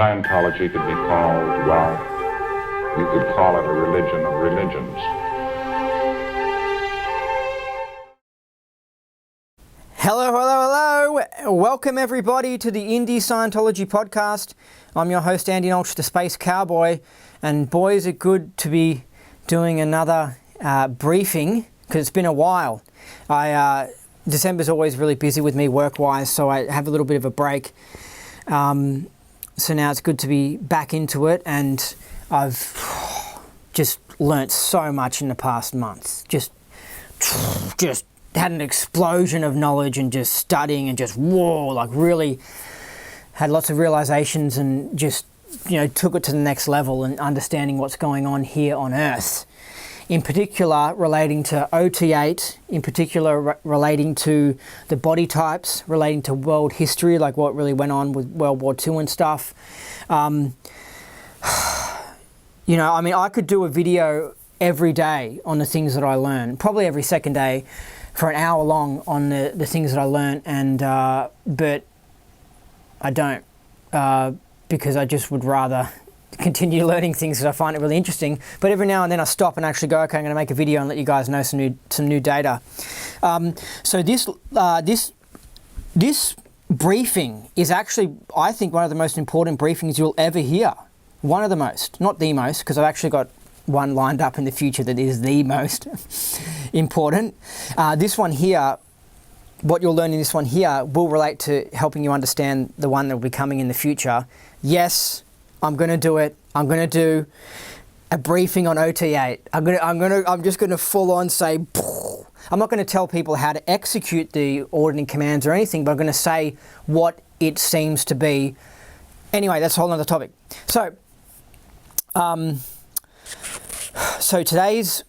Scientology could be called, well, you could call it a religion of religions. Hello, hello, hello. Welcome everybody to the Indie Scientology podcast. I'm your host, Andy Nolch, the Space Cowboy. And boy, is it good to be doing another briefing, because it's been a while. December's always really busy with me work-wise, so I have a little bit of a break. So now it's good to be back into it, and I've just learnt so much in the past month. Just had an explosion of knowledge and just studying and just really had lots of realizations and just, took it to the next level and understanding what's going on here on Earth. In particular, relating to OT8, in particular relating to the body types, relating to world history, like what really went on with World War II and stuff. I could do a video every day on the things that I learn, probably every second day for an hour long on the things that I learn, but I don't, because I just would rather continue learning things because I find it really interesting. But every now and then I stop and actually go, okay, I'm going to make a video and let you guys know some new data. So this briefing is actually, I think, one of the most important briefings you'll ever hear. One of the most, not the most, because I've actually got one lined up in the future that is the most important. This one here, what you'll learn in this one here will relate to helping you understand the one that will be coming in the future. Yes, I'm going to do it. I'm going to do a briefing on OT8. I'm just going to full on say, I'm not going to tell people how to execute the auditing commands or anything, but I'm going to say what it seems to be. Anyway, that's a whole other topic. So today's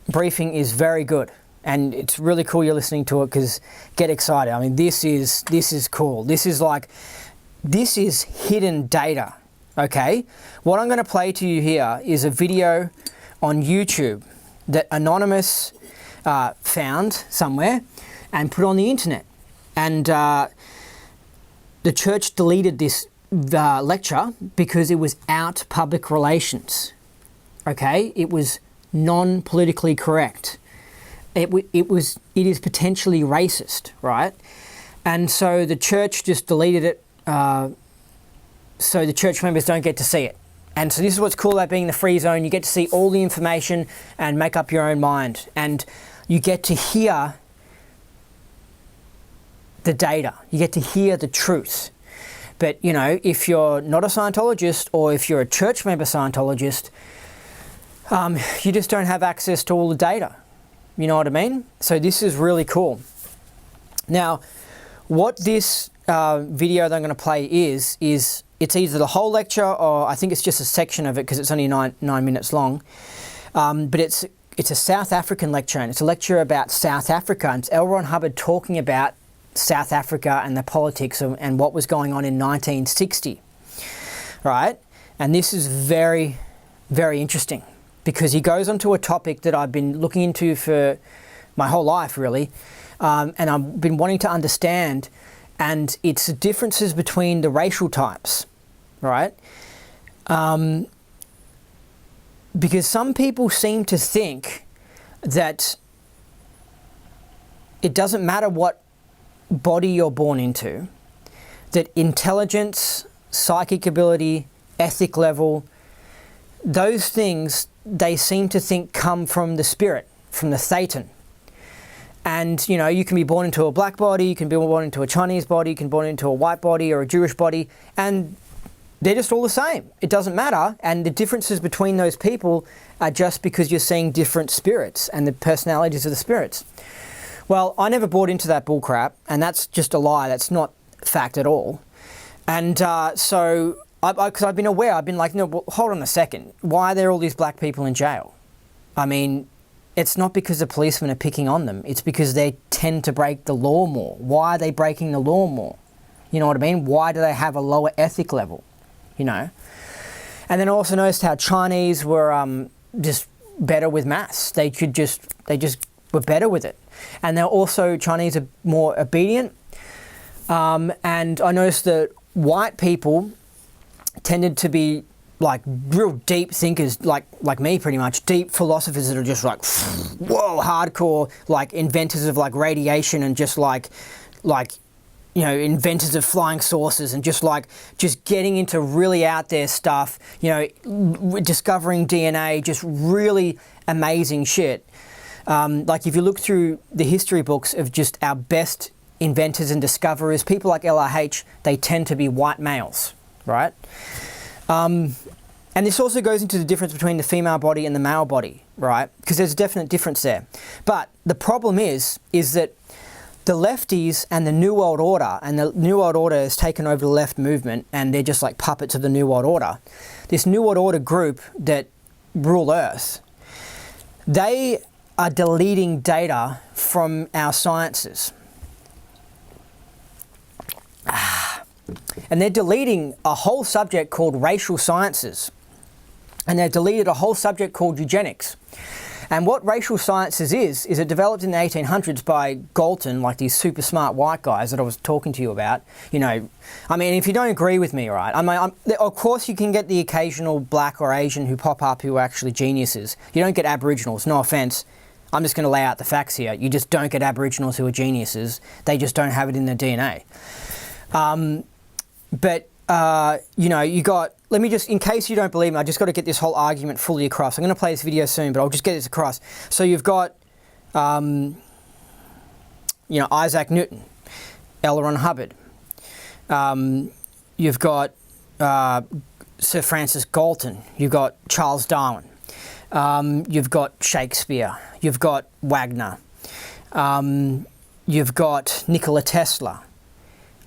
briefing is very good, and it's really cool you're listening to it, because get excited. I mean, this is cool. This is hidden data. Okay, what I'm going to play to you here is a video on YouTube that Anonymous found somewhere and put on the internet. And the church deleted this lecture because it was out public relations. Okay, it was non-politically correct. It is potentially racist, right? And so the church just deleted it. So the church members don't get to see it. And so this is what's cool about being in the free zone. You get to see all the information and make up your own mind. And you get to hear the data. You get to hear the truth. But, if you're not a Scientologist, or if you're a church member Scientologist, you just don't have access to all the data. You know what I mean? So this is really cool. Now, what this video that I'm going to play is it's either the whole lecture, or I think it's just a section of it because it's only nine minutes long. But it's a South African lecture, and it's a lecture about South Africa. And it's L. Ron Hubbard talking about South Africa and the politics and what was going on in 1960, right? And this is very, very interesting, because he goes onto a topic that I've been looking into for my whole life, really, and I've been wanting to understand. And it's the differences between the racial types, right? Because some people seem to think that it doesn't matter what body you're born into, that intelligence, psychic ability, ethic level, those things, they seem to think come from the spirit, from the Satan. And, you can be born into a black body, you can be born into a Chinese body, you can be born into a white body or a Jewish body, and they're just all the same. It doesn't matter. And the differences between those people are just because you're seeing different spirits and the personalities of the spirits. Well, I never bought into that bullcrap, and that's just a lie. That's not fact at all. And because I've been aware, I've been like, no, well, hold on a second. Why are there all these black people in jail? I mean, it's not because the policemen are picking on them. It's because they tend to break the law more. Why are they breaking the law more? You know what I mean? Why do they have a lower ethic level? And then I also noticed how Chinese were just better with maths. They just were better with it. And they're also, Chinese are more obedient. And I noticed that white people tended to be like real deep thinkers, like me pretty much, deep philosophers that are just like, whoa, hardcore, like inventors of like radiation and just like, you know, inventors of flying saucers and just getting into really out there stuff, you know, discovering DNA, just really amazing shit. Like if you look through the history books of just our best inventors and discoverers, people like LRH, they tend to be white males, right? And this also goes into the difference between the female body and the male body, right? Because there's a definite difference there. But the problem is that the lefties and the New World Order, and the New World Order has taken over the left movement, and they're just like puppets of the New World Order. This New World Order group that rule Earth, they are deleting data from our sciences. And they're deleting a whole subject called racial sciences. And they've deleted a whole subject called eugenics. And what racial sciences is it developed in the 1800s by Galton, like these super smart white guys that I was talking to you about. You know, I mean, if you don't agree with me, right, I mean, of course you can get the occasional black or Asian who pop up who are actually geniuses. You don't get Aboriginals, no offense. I'm just going to lay out the facts here. You just don't get Aboriginals who are geniuses. They just don't have it in their DNA. You know, you got, let me just, in case you don't believe me, I just got to get this whole argument fully across. I'm going to play this video soon, but I'll just get this across. So you've got, you know, Isaac Newton, L. Ron Hubbard. You've got Sir Francis Galton. You've got Charles Darwin. You've got Shakespeare. You've got Wagner. You've got Nikola Tesla.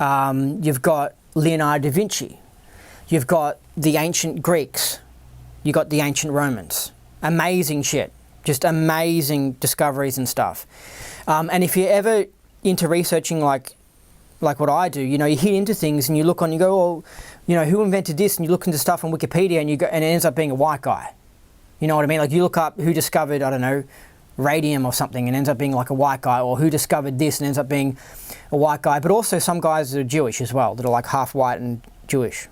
You've got Leonardo da Vinci. You've got the ancient Greeks. You've got the ancient Romans. Amazing shit. Just amazing discoveries and stuff. And if you're ever into researching like what I do, you know, you hit into things and you look on, you go, oh, you know, who invented this? And you look into stuff on Wikipedia and you go, and it ends up being a white guy. You know what I mean? Like you look up who discovered, I don't know, radium or something, and ends up being like a white guy, or who discovered this and ends up being a white guy. But also some guys that are Jewish as well, that are like half white and Jewish.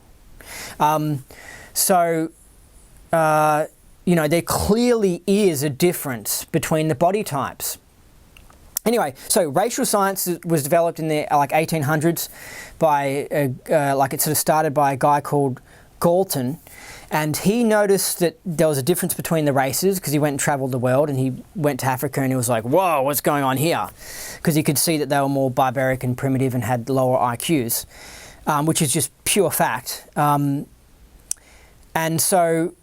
You know, there clearly is a difference between the body types. Anyway, so racial science was developed in the like 1800s by, like it sort of started by a guy called Galton. And he noticed that there was a difference between the races because he went and traveled the world, and he went to Africa and he was like, whoa, what's going on here? Because he could see that they were more barbaric and primitive and had lower IQs, which is just pure fact. But by the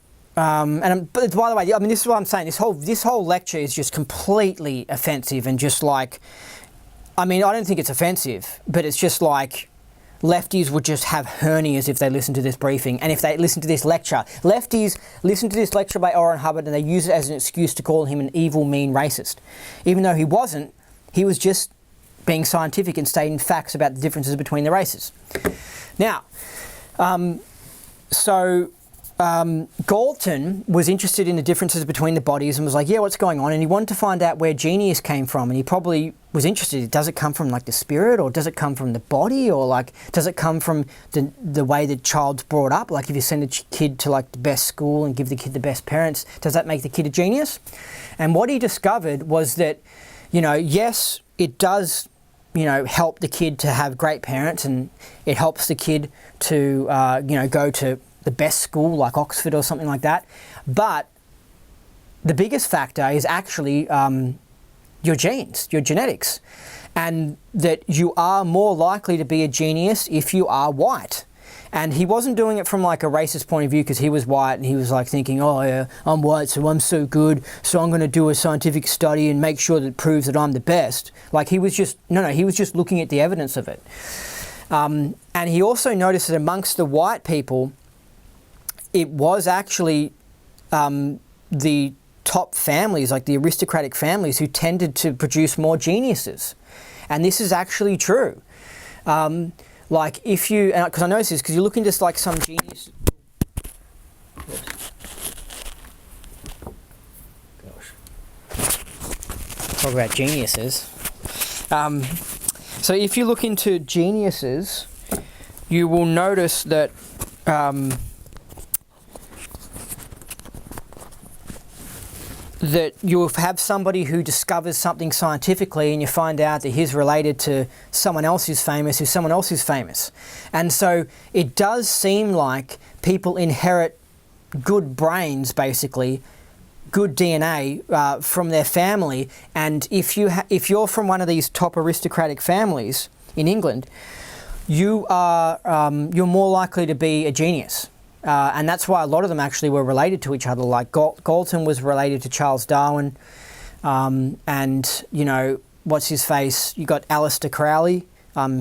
way, I mean, this is what I'm saying. This whole lecture is just completely offensive and just like, I mean, I don't think it's offensive, but it's just like, lefties would just have hernias if they listen to this briefing and if they listen to this lecture. Lefties listen to this lecture by L. Ron Hubbard and they use it as an excuse to call him an evil, mean racist. Even though he wasn't, he was just being scientific and stating facts about the differences between the races. Now, Galton was interested in the differences between the bodies and was like, yeah, what's going on? And he wanted to find out where genius came from, and he probably was interested. Does it come from like the spirit, or does it come from the body, or like does it come from the way the child's brought up? Like if you send a kid to like the best school and give the kid the best parents, does that make the kid a genius? And what he discovered was that, you know, yes, it does, you know, help the kid to have great parents, and it helps the kid to, you know, go to the best school like Oxford or something like that. But the biggest factor is actually your genes, your genetics, and that you are more likely to be a genius if you are white. And he wasn't doing it from like a racist point of view because he was white and he was like thinking, oh yeah, I'm white, so I'm so good, so I'm going to do a scientific study and make sure that it proves that I'm the best. Like he was just, he was just looking at the evidence of it. And he also noticed that amongst the white people, it was actually the top families, like the aristocratic families, who tended to produce more geniuses. And this is actually true. Like if you, because I noticed this, because you look into like some genius. Gosh. Talk about geniuses. So if you look into geniuses, you will notice that that you'll have somebody who discovers something scientifically and you find out that he's related to someone else who's famous, who's someone else who's famous. And so it does seem like people inherit good brains, basically, good DNA from their family. And if you're from one of these top aristocratic families in England, you're more likely to be a genius. And that's why a lot of them actually were related to each other. Like Galton was related to Charles Darwin. And, you know, what's his face? You got Aleister Crowley.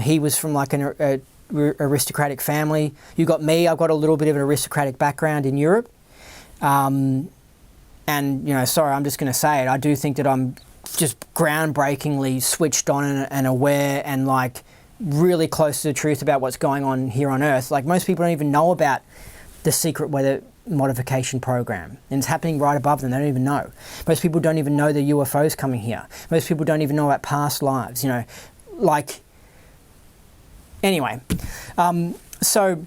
He was from like an aristocratic family. You got me. I've got a little bit of an aristocratic background in Europe. And, you know, sorry, I'm just going to say it. I do think that I'm just groundbreakingly switched on and aware and like really close to the truth about what's going on here on Earth. Like most people don't even know about the secret weather modification program, and it's happening right above them. They don't even know. Most people don't even know the UFOs coming here. Most people don't even know about past lives, you know, like, anyway. So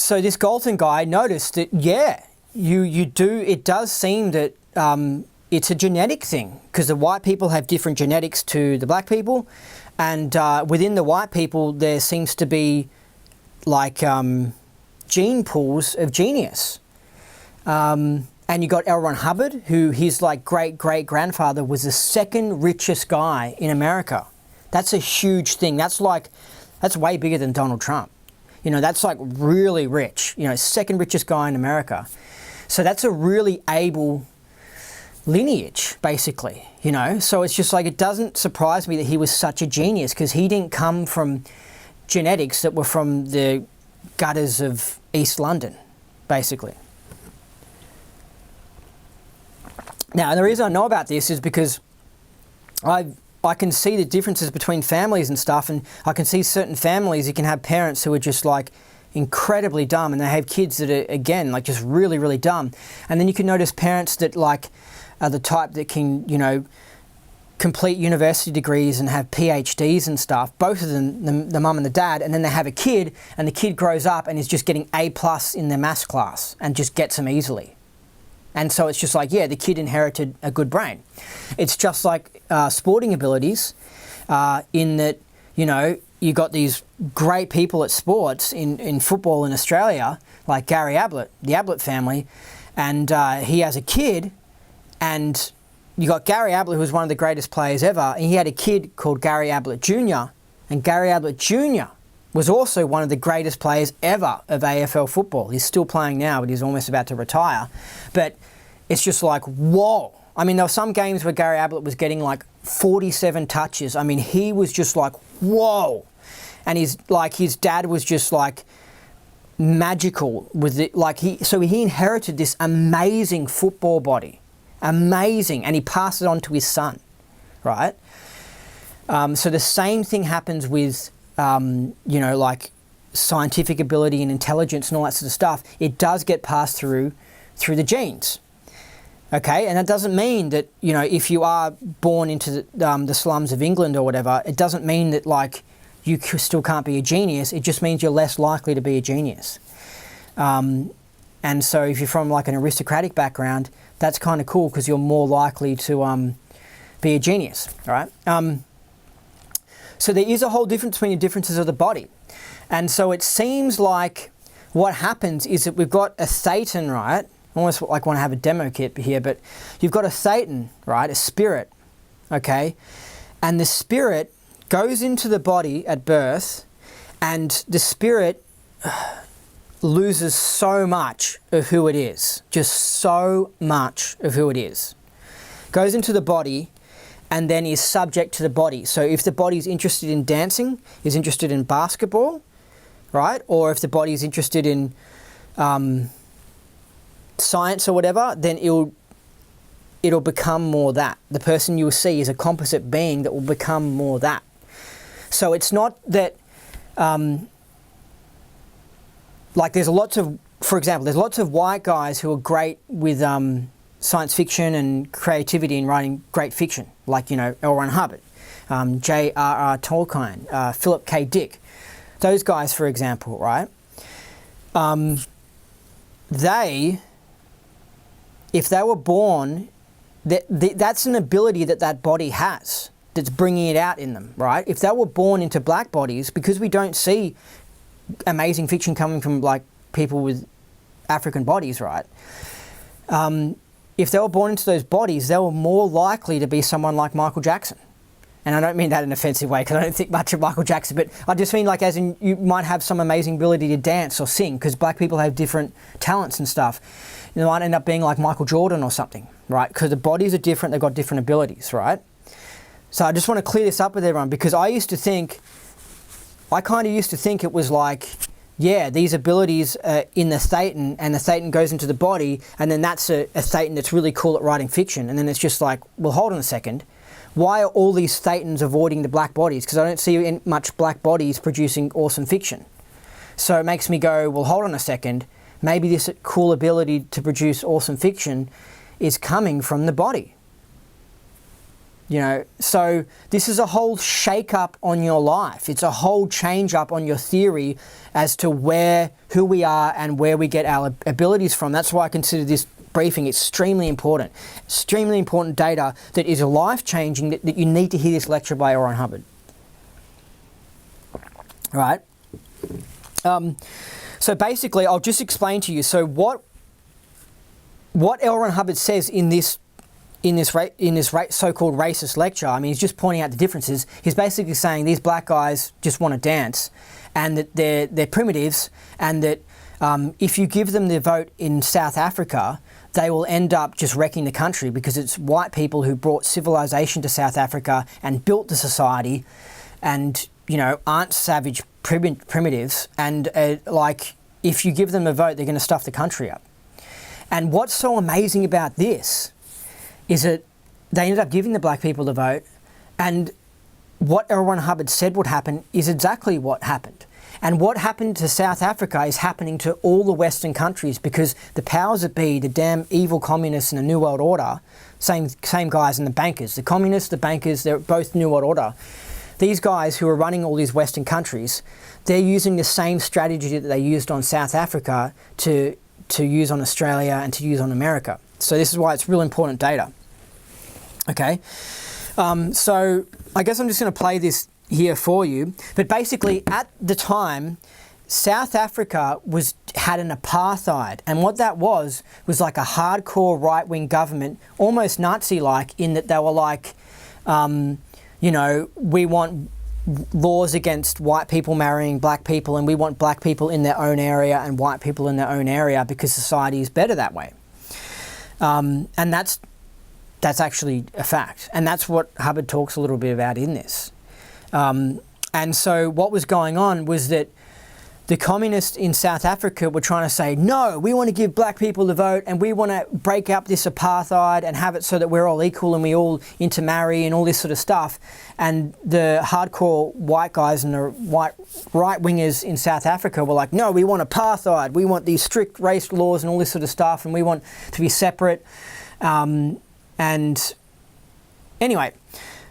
this Galton guy noticed that, yeah, it does seem that it's a genetic thing, because the white people have different genetics to the black people, and within the white people there seems to be like gene pools of genius. And you got L. Ron Hubbard, who his like great-great-grandfather was the second richest guy in America. That's a huge thing. That's way bigger than Donald Trump. You know, that's like really rich, you know, second richest guy in America. So that's a really able lineage, basically, you know. So it's just like, it doesn't surprise me that he was such a genius, because he didn't come from genetics that were from the gutters of East London, basically. Now, the reason I know about this is because I can see the differences between families and stuff, and I can see certain families, you can have parents who are just like incredibly dumb, and they have kids that are, again, like just really, really dumb. And then you can notice parents that like are the type that can, you know, complete university degrees and have PhDs and stuff, both of them, the mum and the dad, and then they have a kid, and the kid grows up and is just getting A+ in their maths class and just gets them easily. And so it's just like, yeah, the kid inherited a good brain. It's just like sporting abilities, in that, you know, you got these great people at sports in football in Australia, like Gary Ablett, the Ablett family, and he has a kid, and you got Gary Ablett, who was one of the greatest players ever, and he had a kid called Gary Ablett Jr., and Gary Ablett Jr. was also one of the greatest players ever of AFL football. He's still playing now, but he's almost about to retire. But it's just like, whoa. I mean, there were some games where Gary Ablett was getting like 47 touches. I mean, he was just like, whoa. And his dad was just like magical with it. Like so he inherited this amazing football body. Amazing. And he passed it on to his son, right? So the same thing happens with, you know, like scientific ability and intelligence and all that sort of stuff. It does get passed through the genes. Okay, and that doesn't mean that, you know, if you are born into the slums of England or whatever, it doesn't mean that like you still can't be a genius. It just means you're less likely to be a genius. And so if you're from like an aristocratic background, that's kind of cool, because you're more likely to be a genius, right? So there is a whole difference between the differences of the body. And so it seems like what happens is that we've got a Thetan, right? I almost like want to have a demo kit here, but you've got a Thetan, right? A spirit, okay? And the spirit goes into the body at birth, and the spirit loses so much of who it is, just so much of who it is. Goes into the body and then is subject to the body. So if the body is interested in dancing, is interested in basketball, right? Or if the body is interested in science or whatever, then it'll become more that. The person you will see is a composite being that will become more that. So it's not that, like there's lots of, for example, there's lots of white guys who are great with science fiction and creativity and writing great fiction, like, you know, L. Ron Hubbard, J.R.R. Tolkien, Philip K. Dick. Those guys, for example, right? They if they were born, that's an ability that body has that's bringing it out in them, right? If they were born into black bodies, because we don't see amazing fiction coming from like people with African bodies, right? If they were born into those bodies, they were more likely to be someone like Michael Jackson. And I don't mean that in an offensive way, because I don't think much of Michael Jackson, but I just mean like as in you might have some amazing ability to dance or sing, because black people have different talents and stuff. You might end up being like Michael Jordan or something, right? Because the bodies are different, they've got different abilities, right? So I just want to clear this up with everyone, because I kind of used to think it was like, yeah, these abilities are in the Thetan, and the Thetan goes into the body, and then that's a Thetan that's really cool at writing fiction. And then it's just like, well, hold on a second. Why are all these Thetans avoiding the black bodies? Because I don't see much black bodies producing awesome fiction. So it makes me go, well, hold on a second. Maybe this cool ability to produce awesome fiction is coming from the body. You know, so this is a whole shake-up on your life. It's a whole change-up on your theory as to who we are and where we get our abilities from. That's why I consider this briefing extremely important data that is life-changing, that you need to hear this lecture by L. Ron Hubbard. Right? So basically, I'll just explain to you. So what L. Ron Hubbard says in this so-called racist lecture, I mean, he's just pointing out the differences. He's basically saying these black guys just want to dance, and that they're primitives, and that if you give them the vote in South Africa, they will end up just wrecking the country, because it's white people who brought civilization to South Africa and built the society, and, you know, aren't savage primitives, and like, if you give them a vote, they're going to stuff the country up. And what's so amazing about this is that they ended up giving the black people the vote, and what L. Ron Hubbard said would happen is exactly what happened. And what happened to South Africa is happening to all the Western countries, because the powers that be, the damn evil communists and the New World Order, same guys, and the bankers, the communists, the bankers, they're both New World Order. These guys who are running all these Western countries, they're using the same strategy that they used on South Africa to use on Australia and to use on America. So this is why it's real important data. Okay, so I guess I'm just going to play this here for you. But basically, at the time, South Africa had an apartheid, and what that was like a hardcore right-wing government, almost Nazi-like, in that they were like, you know, we want laws against white people marrying black people, and we want black people in their own area and white people in their own area, because society is better that way. And that's actually a fact, and that's what Hubbard talks a little bit about in this. And so what was going on was that the communists in South Africa were trying to say, no, we want to give black people the vote, and we want to break up this apartheid and have it so that we're all equal and we all intermarry and all this sort of stuff. And the hardcore white guys and the white right-wingers in South Africa were like, no, we want apartheid, we want these strict race laws and all this sort of stuff, and we want to be separate. And anyway,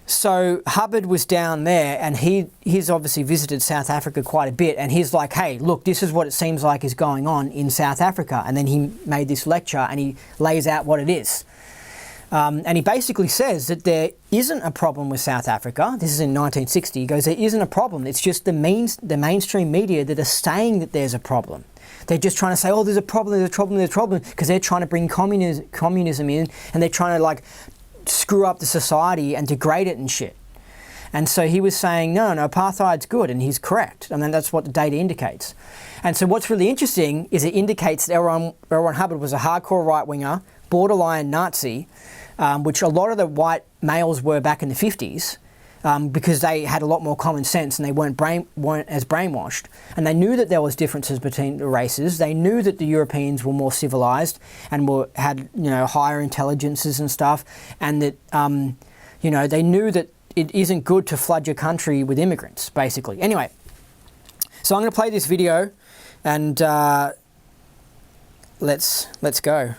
so Hubbard was down there, and he's obviously visited South Africa quite a bit, and he's like, hey, look, this is what it seems like is going on in South Africa. And then he made this lecture, and he lays out what it is. And he basically says that there isn't a problem with South Africa. This is in 1960. He goes, there isn't a problem. It's just the mainstream media that are saying that there's a problem. They're just trying to say, oh, there's a problem, because they're trying to bring communism in, and they're trying to, like, screw up the society and degrade it and shit. And so he was saying, no, apartheid's good, and he's correct. I mean, that's what the data indicates. And so what's really interesting is it indicates that L. Ron Hubbard was a hardcore right-winger, borderline Nazi, which a lot of the white males were back in the 50s, because they had a lot more common sense and they weren't as brainwashed. And they knew that there was differences between the races. They knew that the Europeans were more civilized and had, you know, higher intelligences and stuff. And that, you know, they knew that it isn't good to flood your country with immigrants, basically. Anyway, so I'm going to play this video, and let's go.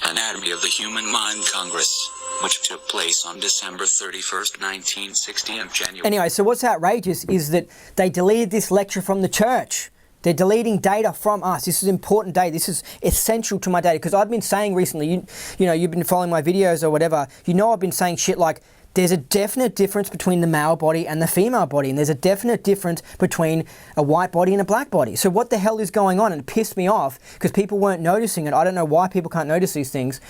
Anatomy of the Human Mind Congress, which took place on December 31st, 1960 and January. Anyway, so what's outrageous is that they deleted this lecture from the church. They're deleting data from us. This is important data. This is essential to my data, because I've been saying recently, you know, you've been following my videos or whatever, you know I've been saying shit like, there's a definite difference between the male body and the female body, and there's a definite difference between a white body and a black body. So what the hell is going on? And it pissed me off because people weren't noticing it. I don't know why people can't notice these things,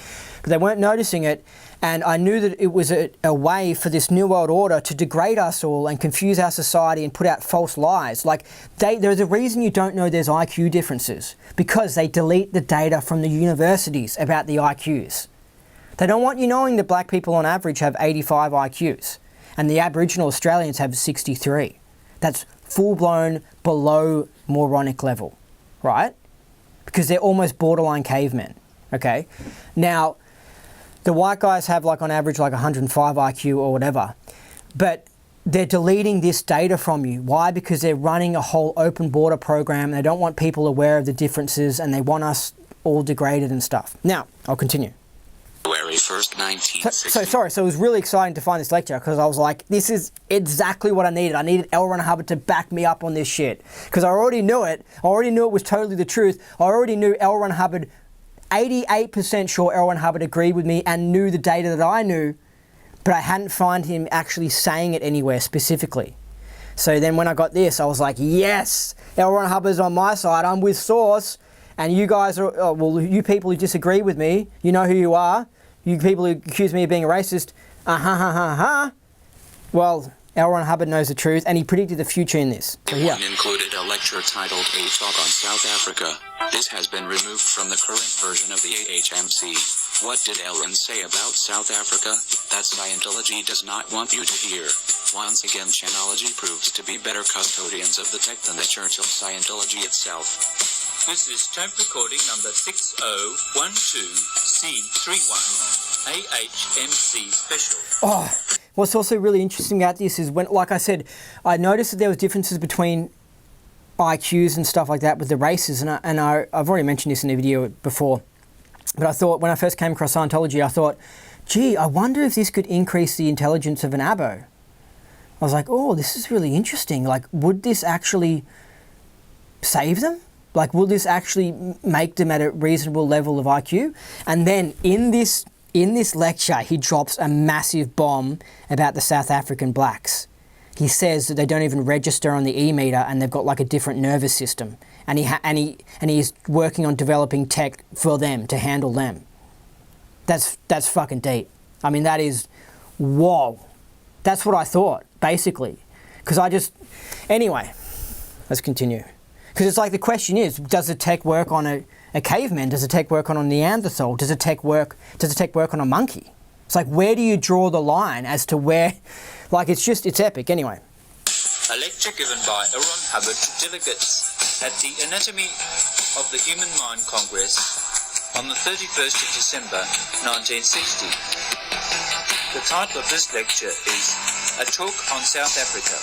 but they weren't noticing it. And I knew that it was a way for this New World Order to degrade us all and confuse our society and put out false lies. Like, there's a reason you don't know there's IQ differences, because they delete the data from the universities about the IQs. They don't want you knowing that black people on average have 85 IQs and the Aboriginal Australians have 63. That's full-blown below moronic level, right? Because they're almost borderline cavemen, okay? Now, the white guys have like on average like 105 IQ or whatever, but they're deleting this data from you. Why? Because they're running a whole open border program. They don't want people aware of the differences and they want us all degraded and stuff. Now, I'll continue. February 1st, 1960. So it was really exciting to find this lecture, because I was like, this is exactly what I needed. I needed L. Ron Hubbard to back me up on this shit, because I already knew it. I already knew it was totally the truth. I already knew L. Ron Hubbard, 88% sure L. Ron Hubbard agreed with me and knew the data that I knew, but I hadn't found him actually saying it anywhere specifically. So then when I got this, I was like, yes, L. Ron Hubbard's on my side. I'm with Source. And you guys are, well, you people who disagree with me, you know who you are. You people who accuse me of being a racist, Well, L. Ron Hubbard knows the truth, and he predicted the future in this. So here. One included a lecture titled A Talk on South Africa. This has been removed from the current version of the AHMC. What did Ellen say about South Africa? That Scientology does not want you to hear. Once again, Chanology proves to be better custodians of the tech than the Church of Scientology itself. This is tape recording number 6012C31, AHMC special. Oh, what's also really interesting about this is when, like I said, I noticed that there was differences between IQs and stuff like that with the races, and I've already mentioned this in a video before, but I thought when I first came across Scientology, I thought, gee, I wonder if this could increase the intelligence of an abo. I was like, oh, this is really interesting. Like, would this actually save them? Like, will this actually make them at a reasonable level of IQ? And then in this lecture, he drops a massive bomb about the South African blacks. He says that they don't even register on the E-meter and they've got like a different nervous system. And he's working on developing tech for them to handle them. That's fucking deep. I mean, that is, whoa. That's what I thought, basically. Anyway, let's continue. Because it's like the question is, does the tech work on a caveman? Does the tech work on a Neanderthal? Does the tech work on a monkey? It's like, where do you draw the line as to where, like, it's epic. Anyway. A lecture given by L. Ron Hubbard to delegates at the Anatomy of the Human Mind Congress on the 31st of December 1960. The title of this lecture is A Talk on South Africa.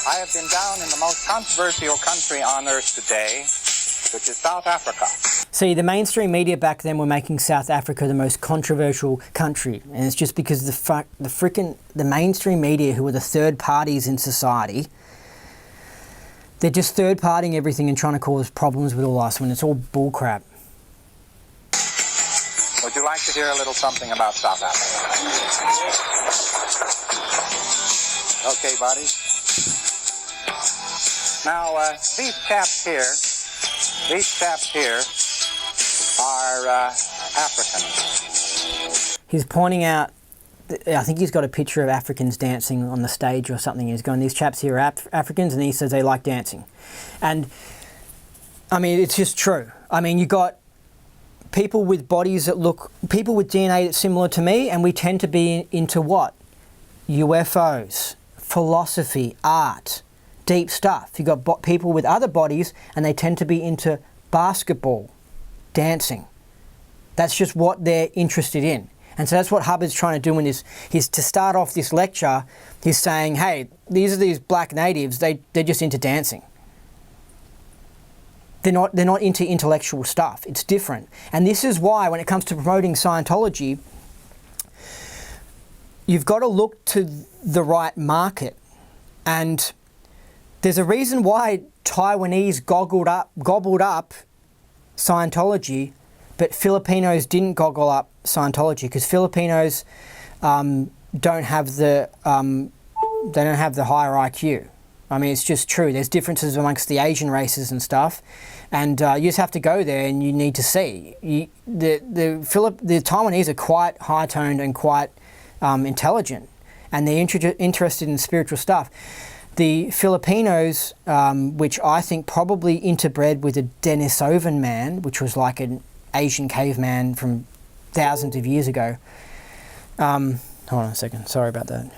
I have been down in the most controversial country on earth today, which is South Africa. See, the mainstream media back then were making South Africa the most controversial country, and it's just because the mainstream media, who are the third parties in society, they're just third-partying everything and trying to cause problems with all us when it's all bullcrap. Would you like to hear a little something about South Africa? Okay, buddy. Now, these chaps here are Africans. He's pointing out, I think he's got a picture of Africans dancing on the stage or something. He's going, these chaps here are Africans, and he says they like dancing. And, I mean, it's just true. I mean, you got people with bodies people with DNA that's similar to me, and we tend to be into what? UFOs, philosophy, art, deep stuff. You got people with other bodies, and they tend to be into basketball, dancing. That's just what they're interested in. And so that's what Hubbard's trying to do in this. He's to start off this lecture, he's saying, hey, these black natives, they're just into dancing. They're not into intellectual stuff. It's different. And this is why, when it comes to promoting Scientology, you've got to look to the right market. And There's a reason why Taiwanese gobbled up Scientology, but Filipinos didn't goggle up Scientology, because Filipinos don't have the higher IQ. I mean, it's just true. There's differences amongst the Asian races and stuff, and you just have to go there and you need to see. The Taiwanese are quite high-toned and quite intelligent, and they're interested in spiritual stuff. The Filipinos, which I think probably interbred with a Denisovan man, which was like an Asian caveman from thousands of years ago. Hold on a second, sorry about that.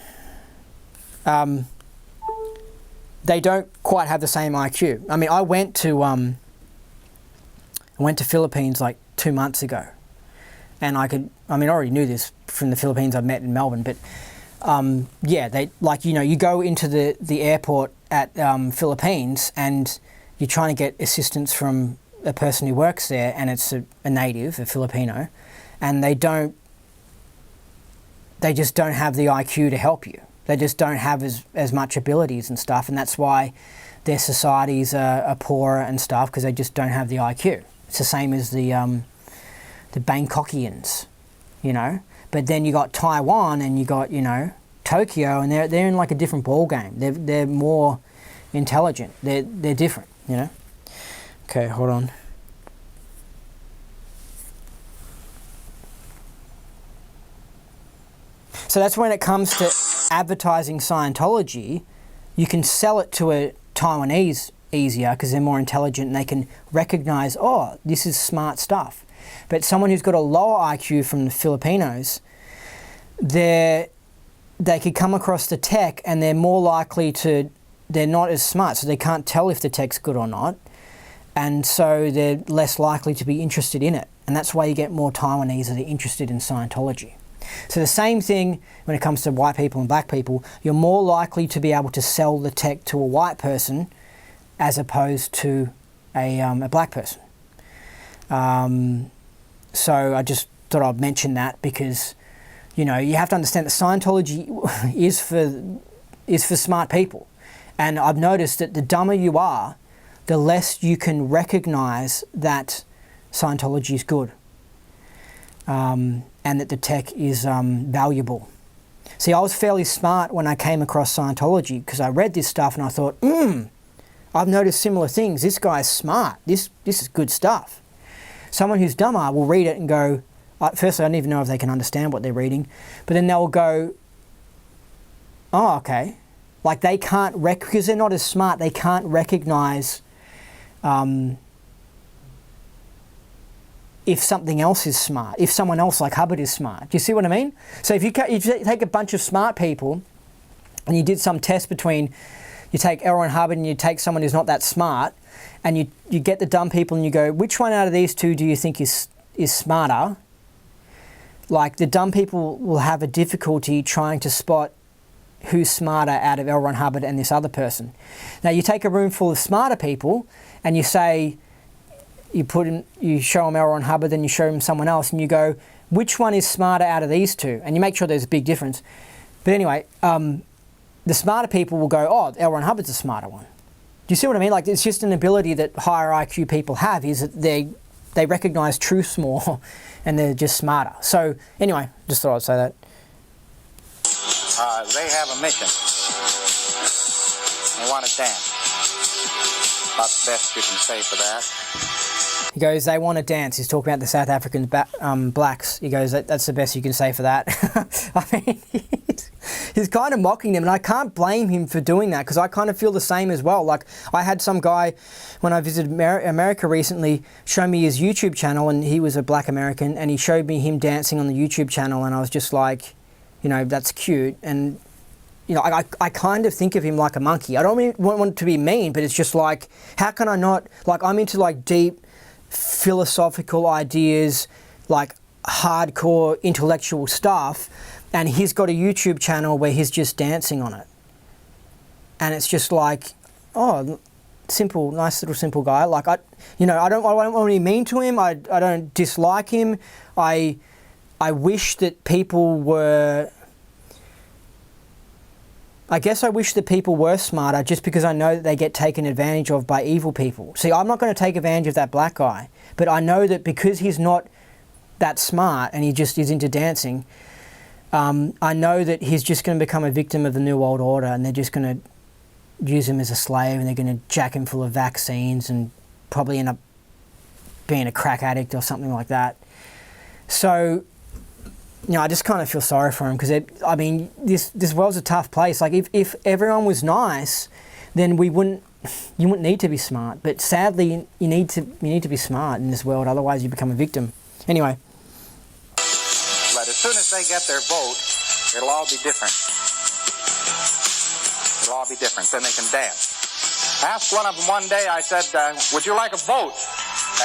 They don't quite have the same IQ. I mean, I went to Philippines like 2 months ago, and I already knew this from the Philippines I've met in Melbourne, but yeah, they, like, you know, you go into the airport at Philippines and you're trying to get assistance from a person who works there, and it's a native, a Filipino, and they just don't have the IQ to help you. They just don't have as much abilities and stuff, and that's why their societies are poorer and stuff, because they just don't have the IQ. It's the same as the Bangkokians, you know. But then you got Taiwan and you got, you know, Tokyo, and they're in like a different ball game. They're more intelligent. They're different, you know. Okay, hold on. So that's when it comes to advertising Scientology, you can sell it to a Taiwanese easier because they're more intelligent and they can recognize, oh, this is smart stuff. But someone who's got a lower IQ from the Filipinos, they could come across the tech and they're more likely to, they're not as smart, so they can't tell if the tech's good or not. And so they're less likely to be interested in it. And that's why you get more Taiwanese that are interested in Scientology. So the same thing when it comes to white people and black people, you're more likely to be able to sell the tech to a white person as opposed to a black person. So I just thought I'd mention that because, you know, you have to understand that Scientology is for smart people. And I've noticed that the dumber you are, the less you can recognize that Scientology is good. And that the tech is valuable. See, I was fairly smart when I came across Scientology because I read this stuff and I thought, I've noticed similar things. This guy's smart. This is good stuff. Someone who's dumber will read it and go, firstly, I don't even know if they can understand what they're reading, but then they'll go, oh, okay. Like they can't, because they're not as smart, they can't recognize if something else is smart, if someone else like Hubbard is smart. Do you see what I mean? So if you take a bunch of smart people and you did some test between, you take L. Ron Hubbard and you take someone who's not that smart, and you get the dumb people and you go, which one out of these two do you think is smarter? Like the dumb people will have a difficulty trying to spot who's smarter out of L. Ron Hubbard and this other person. Now you take a room full of smarter people and you say, you show them L. Ron Hubbard, then you show them someone else, and you go, which one is smarter out of these two? And you make sure there's a big difference. But anyway, the smarter people will go, oh, L. Ron Hubbard's a smarter one. Do you see what I mean? Like it's just an ability that higher IQ people have, is that they recognize truths more and they're just smarter. So anyway, just thought I'd say that. They have a mission. They want to dance. About the best you can say for that. He goes, they want to dance. He's talking about the South African blacks. He goes, that's the best you can say for that. I mean, he's kind of mocking them, and I can't blame him for doing that because I kind of feel the same as well. Like, I had some guy, when I visited America recently, show me his YouTube channel, and he was a black American, and he showed me him dancing on the YouTube channel, and I was just like, you know, that's cute. And, you know, I kind of think of him like a monkey. I don't want to be mean, but it's just like, how can I not, like, I'm into like deep philosophical ideas, like hardcore intellectual stuff, and he's got a YouTube channel where he's just dancing on it, and it's just like, oh, simple, nice little simple guy. Like I don't want to be mean to him. I don't dislike him. I wish that people were, I guess I wish that people were smarter just because I know that they get taken advantage of by evil people. See, I'm not going to take advantage of that black guy, but I know that because he's not that smart and he just is into dancing, I know that he's just going to become a victim of the New World Order, and they're just going to use him as a slave, and they're going to jack him full of vaccines and probably end up being a crack addict or something like that. So, you know, I just kind of feel sorry for him because, I mean, this world's a tough place. Like, if everyone was nice, then you wouldn't need to be smart. But sadly, you need to be smart in this world, otherwise you become a victim. Anyway. But as soon as they get their vote, it'll all be different. It'll all be different. Then they can dance. I asked one of them one day, I said, would you like a vote?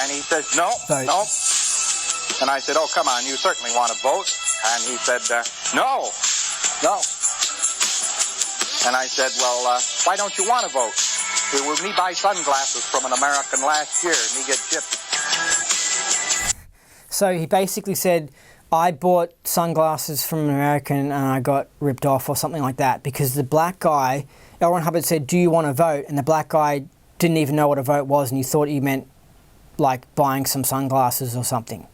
And he says, no, Vote. no. And I said, oh, come on, you certainly want a vote. And he said, no, no. And I said, well, why don't you want to vote? Will me buy sunglasses from an American last year and he get gypped? So he basically said, I bought sunglasses from an American and I got ripped off or something like that, because the black guy, L. Ron Hubbard, said, do you want to vote? And the black guy didn't even know what a vote was, and he thought he meant like buying some sunglasses or something.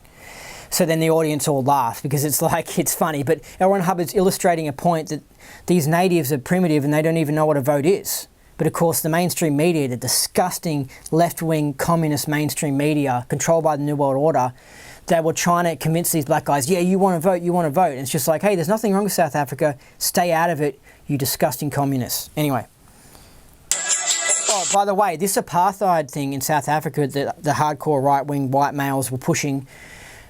So then the audience all laughed because it's like, it's funny, but L. Ron Hubbard's illustrating a point that these natives are primitive and they don't even know what a vote is. But of course the mainstream media, the disgusting left-wing communist mainstream media controlled by the New World Order, they were trying to convince these black guys, yeah, you want to vote, you want to vote. And it's just like, hey, there's nothing wrong with South Africa. Stay out of it, you disgusting communists. Anyway. Oh, by the way, this apartheid thing in South Africa that the hardcore right-wing white males were pushing,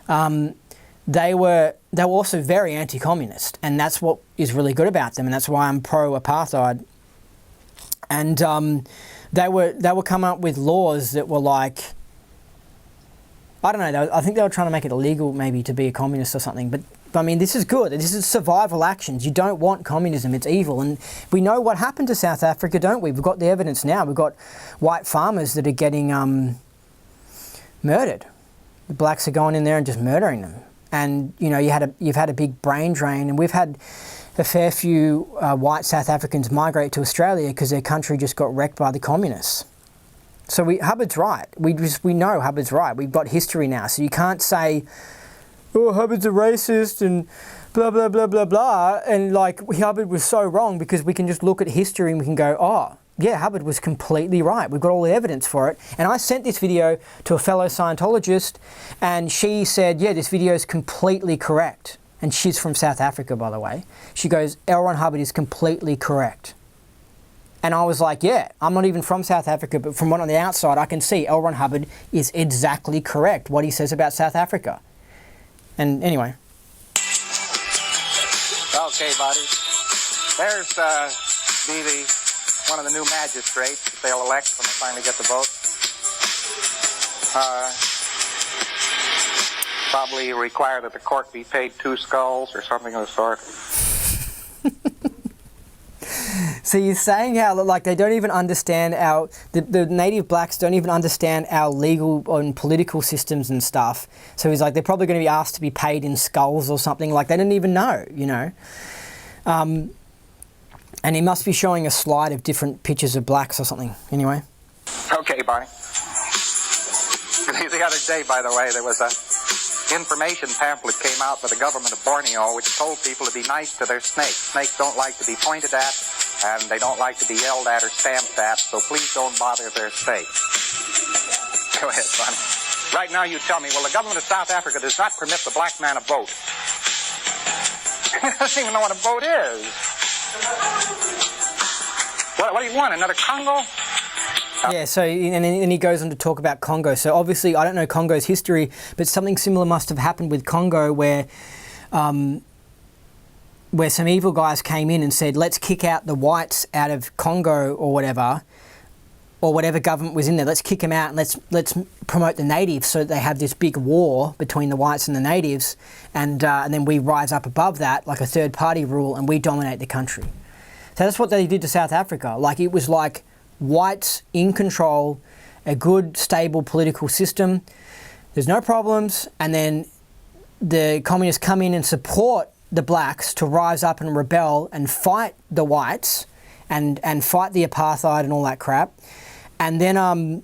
they were also very anti-communist, and that's what is really good about them, and that's why I'm pro-apartheid. And they were coming up with laws that were like, I don't know, I think they were trying to make it illegal maybe to be a communist or something, but I mean, this is good. This is survival actions. You don't want communism. It's evil. And we know what happened to South Africa, don't we? We've got the evidence now. We've got white farmers that are getting murdered. The blacks are going in there and just murdering them. And, you know, you've had a big brain drain, and we've had a fair few white South Africans migrate to Australia because their country just got wrecked by the communists. So Hubbard's right. We know Hubbard's right. We've got history now. So you can't say, oh, Hubbard's a racist and blah, blah, blah, blah, blah. And like, Hubbard was so wrong, because we can just look at history and we can go, oh, yeah, Hubbard was completely right. We've got all the evidence for it. And I sent this video to a fellow Scientologist, and she said, yeah, this video is completely correct. And she's from South Africa, by the way. She goes, L. Ron Hubbard is completely correct. And I was like, yeah, I'm not even from South Africa, but from what on the outside, I can see L. Ron Hubbard is exactly correct, what he says about South Africa. And anyway. Okay, buddy. There's one of the new magistrates that they'll elect when they finally get the vote. Probably require that the court be paid 2 skulls or something of the sort. So you're saying how, like, they don't even understand the native blacks don't even understand our legal and political systems and stuff. So he's like, they're probably going to be asked to be paid in skulls or something. Like, they didn't even know, you know. And he must be showing a slide of different pictures of blacks or something. Anyway. Okay, Barney. The other day, by the way, there was a information pamphlet came out by the government of Borneo, which told people to be nice to their snakes. Snakes don't like to be pointed at, and they don't like to be yelled at or stamped at, so please don't bother their steak. Go ahead, Barney. Right now you tell me, well, the government of South Africa does not permit the black man to vote. He doesn't even know what a vote is. What do you want, another Congo? Yeah, so, and then he goes on to talk about Congo. So obviously, I don't know Congo's history, but something similar must have happened with Congo, where some evil guys came in and said, let's kick out the whites out of Congo or whatever government was in there. Let's kick them out and let's promote the natives, so that they have this big war between the whites and the natives, and then we rise up above that like a third party rule, and we dominate the country. So that's what they did to South Africa. Like, it was like whites in control, a good, stable political system. There's no problems. And then the communists come in and support the blacks to rise up and rebel and fight the whites and fight the apartheid and all that crap. And then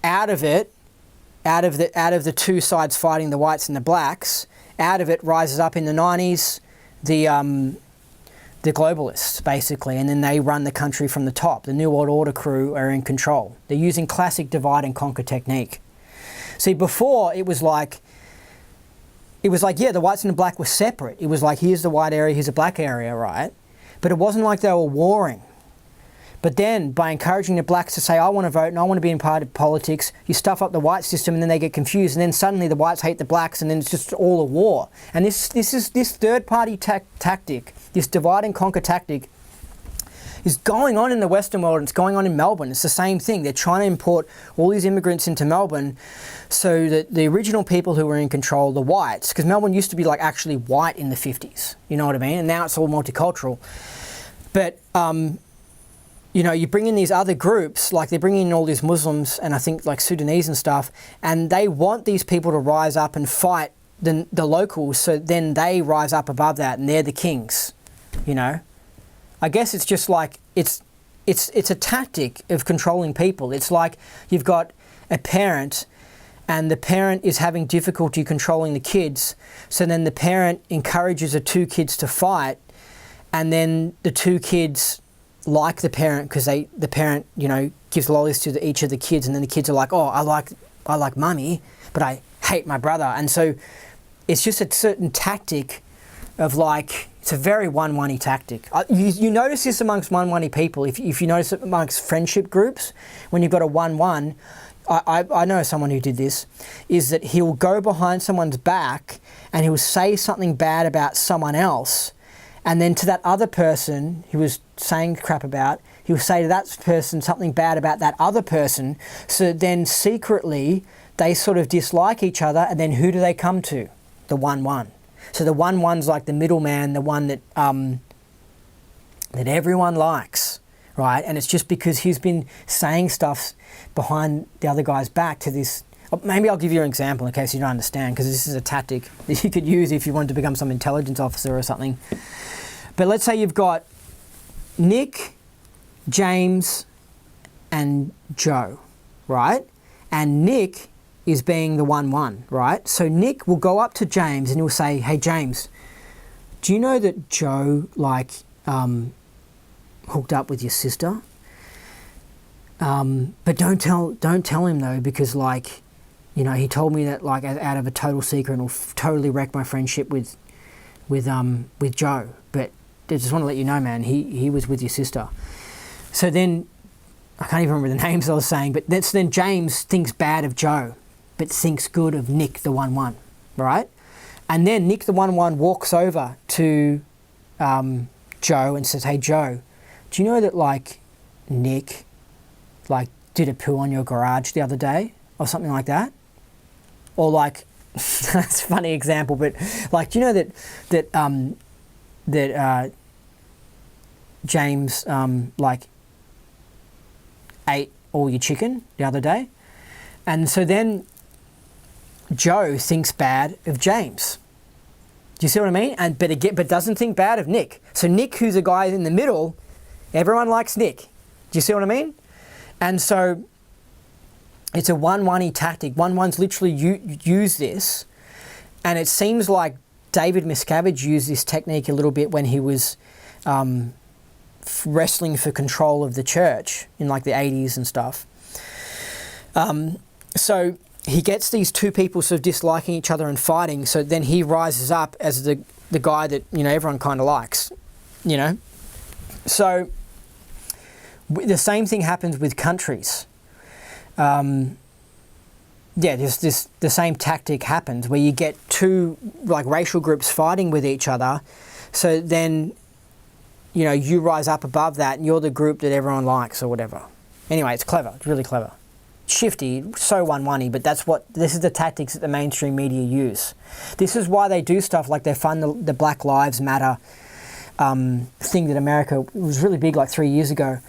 out of the two sides fighting, the whites and the blacks, out of it rises up in the 90s the globalists, basically, and then they run the country from the top. The New World Order crew are in control. They're using classic divide and conquer technique. See, before it was like, yeah, the whites and the black were separate. It was like, here's the white area, here's the black area, right? But it wasn't like they were warring. But then, by encouraging the blacks to say, I want to vote and I want to be in part of politics, you stuff up the white system and then they get confused, and then suddenly the whites hate the blacks, and then it's just all a war. And this third-party tactic, this divide and conquer tactic, is going on in the Western world, and it's going on in Melbourne. It's the same thing. They're trying to import all these immigrants into Melbourne so that the original people who were in control, the whites, because Melbourne used to be like actually white in the 50s, you know what I mean? And now it's all multicultural. But, you know, you bring in these other groups, like they're bringing in all these Muslims and I think like Sudanese and stuff, and they want these people to rise up and fight the locals, so then they rise up above that and they're the kings, you know? I guess it's just like, it's a tactic of controlling people. It's like you've got a parent and the parent is having difficulty controlling the kids, so then the parent encourages the two kids to fight, and then the two kids like the parent because the parent, you know, gives lollies to each of the kids, and then the kids are like, oh, I like mummy, but I hate my brother. And so it's just a certain tactic of like, it's a very one-one-y tactic. You notice this amongst one-one-y people. If you notice it amongst friendship groups, when you've got a one-one, I know someone who did this, is that he'll go behind someone's back and he'll say something bad about someone else, and then to that other person he was saying crap about, he'll say to that person something bad about that other person, so then secretly they sort of dislike each other, and then who do they come to? The one-one. So the one-one's like the middleman, the one that that everyone likes, right? And it's just because he's been saying stuff behind the other guy's back to this. Maybe I'll give you an example in case you don't understand, because this is a tactic that you could use if you wanted to become some intelligence officer or something. But let's say you've got Nick, James, and Joe, right? And Nick is being the one-one, right? So Nick will go up to James and he'll say, hey James, do you know that Joe like hooked up with your sister? But don't tell him though, because like, you know, he told me that like out of a total secret, and it'll totally wreck my friendship with Joe. But I just want to let you know, man, he was with your sister. So then, I can't even remember the names I was saying, but then James thinks bad of Joe, but thinks good of Nick the one-one, right? And then Nick the one-one walks over to Joe and says, hey Joe, do you know that like Nick like did a poo on your garage the other day or something like that? Or like, that's a funny example, but like, do you know that James like ate all your chicken the other day? And so then Joe thinks bad of James. Do you see what I mean? But doesn't think bad of Nick. So Nick, who's a guy in the middle, everyone likes Nick. Do you see what I mean? And so it's a one-one-y tactic. One-ones literally use this, and it seems like David Miscavige used this technique a little bit when he was wrestling for control of the church in like the 80s and stuff. So he gets these two people sort of disliking each other and fighting, so then he rises up as the guy that, you know, everyone kind of likes, you know. So the same thing happens with countries. The same tactic happens where you get two like racial groups fighting with each other, so then, you know, you rise up above that and you're the group that everyone likes or whatever. Anyway, it's clever. It's really clever. Shifty, so one-one-y, but this is the tactics that the mainstream media use. This is why they do stuff like they fund the Black Lives Matter thing that America was really big like 3 years ago.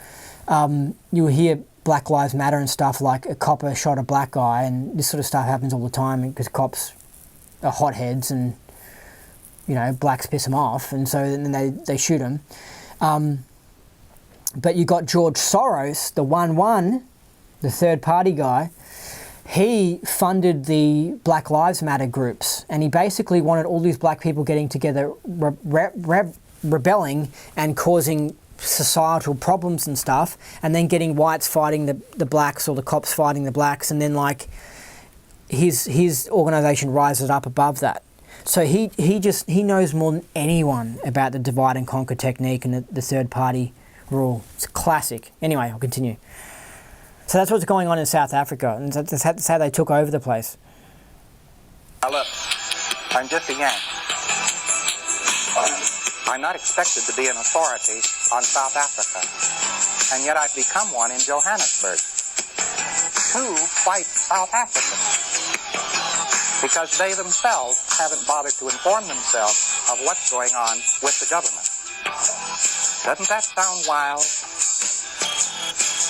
You'll hear Black Lives Matter and stuff, like a copper shot a black guy, and this sort of stuff happens all the time because cops are hotheads and, you know, blacks piss them off, and so then they shoot them. But you got George Soros, the third party guy. He funded the Black Lives Matter groups, and he basically wanted all these black people getting together, rebelling and causing societal problems and stuff, and then getting whites fighting the blacks, or the cops fighting the blacks, and then like his organization rises up above that. So he knows more than anyone about the divide and conquer technique and the third party rule. It's classic. Anyway, I'll continue. So that's what's going on in South Africa, and that's how they took over the place. Now look, I'm just a Yank. I'm not expected to be an authority on South Africa, and yet I've become one in Johannesburg. 2 white South Africans, because they themselves haven't bothered to inform themselves of what's going on with the government. Doesn't that sound wild?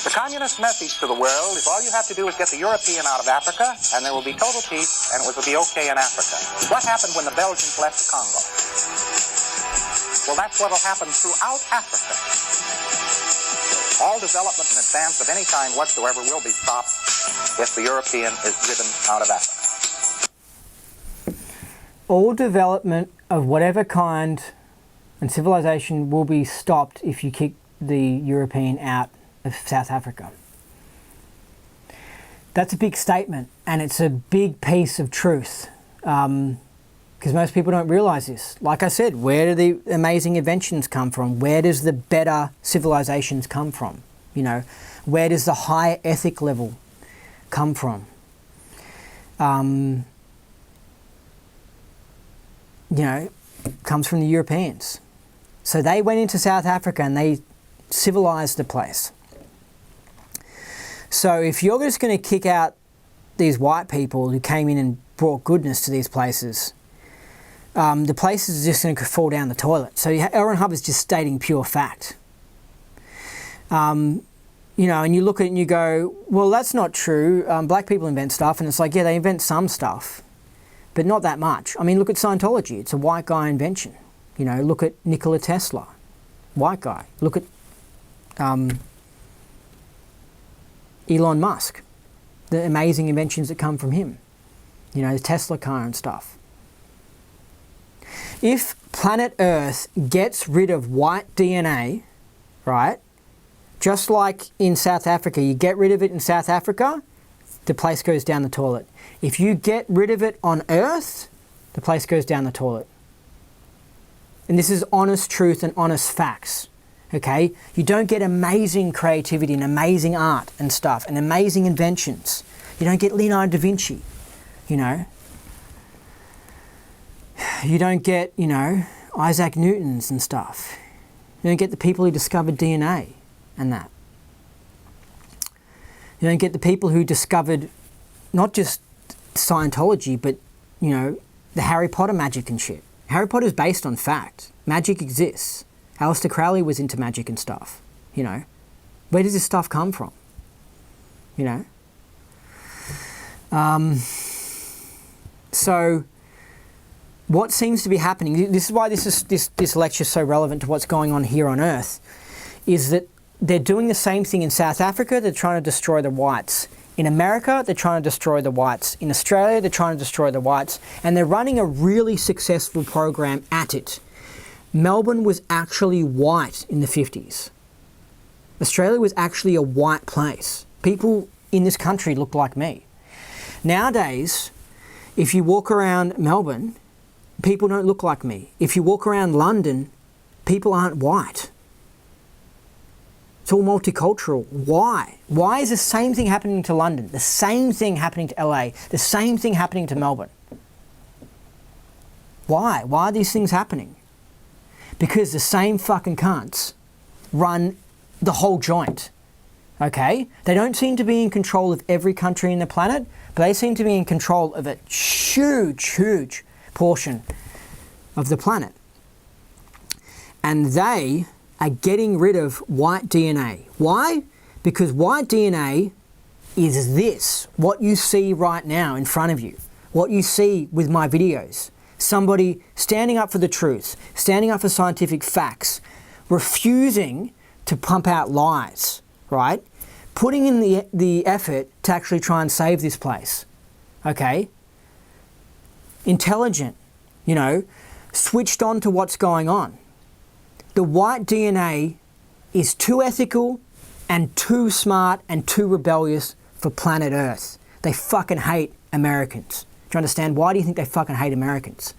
The communist message to the world is all you have to do is get the European out of Africa, and there will be total peace, and it will be okay in Africa. What happened when the Belgians left the Congo? Well, that's what will happen throughout Africa. All development and advance of any kind whatsoever will be stopped if the European is driven out of Africa. All development of whatever kind and civilization will be stopped if you kick the European out of South Africa. That's a big statement, and it's a big piece of truth, because most people don't realize this. Like I said, where do the amazing inventions come from? Where does the better civilizations come from? You know, where does the higher ethic level come from? You know, comes from the Europeans. So they went into South Africa and they civilized the place. So if you're just going to kick out these white people who came in and brought goodness to these places, the places are just going to fall down the toilet. So L. Ron Hubbard's just stating pure fact. You know, and you look at it and you go, well, that's not true. Black people invent stuff, and it's like, yeah, they invent some stuff, but not that much. I mean, look at Scientology. It's a white guy invention. You know, look at Nikola Tesla, white guy. Look at Elon Musk, the amazing inventions that come from him. You know, the Tesla car and stuff. If planet Earth gets rid of white DNA, right, just like in South Africa, you get rid of it in South Africa, the place goes down the toilet. If you get rid of it on Earth, the place goes down the toilet. And this is honest truth and honest facts. Okay, you don't get amazing creativity and amazing art and stuff and amazing inventions. You don't get Leonardo da Vinci, you know. You don't get, you know, Isaac Newtons and stuff. You don't get the people who discovered DNA and that. You don't get the people who discovered not just Scientology, but, you know, the Harry Potter magic and shit. Harry Potter is based on fact. Magic exists. Aleister Crowley was into magic and stuff, you know. Where does this stuff come from? You know? So, what seems to be happening, this is why this lecture is so relevant to what's going on here on Earth, is that they're doing the same thing in South Africa. They're trying to destroy the whites. In America, they're trying to destroy the whites. In Australia, they're trying to destroy the whites. And they're running a really successful program at it. Melbourne was actually white in the 50s. Australia was actually a white place. People in this country looked like me. Nowadays, if you walk around Melbourne, people don't look like me. If you walk around London, people aren't white. It's all multicultural. Why? Why is the same thing happening to London? The same thing happening to LA? The same thing happening to Melbourne? Why? Why are these things happening? Because the same fucking cunts run the whole joint. Okay? They don't seem to be in control of every country in the planet, but they seem to be in control of a huge, huge portion of the planet. And they are getting rid of white DNA. Why? Because white DNA is this, what you see right now in front of you, what you see with my videos. Somebody standing up for the truth, standing up for scientific facts, refusing to pump out lies, right? Putting in the effort to actually try and save this place, okay? Intelligent, you know, switched on to what's going on. The white DNA is too ethical and too smart and too rebellious for planet Earth. They fucking hate Americans. Do you understand? Why do you think they fucking hate Americans?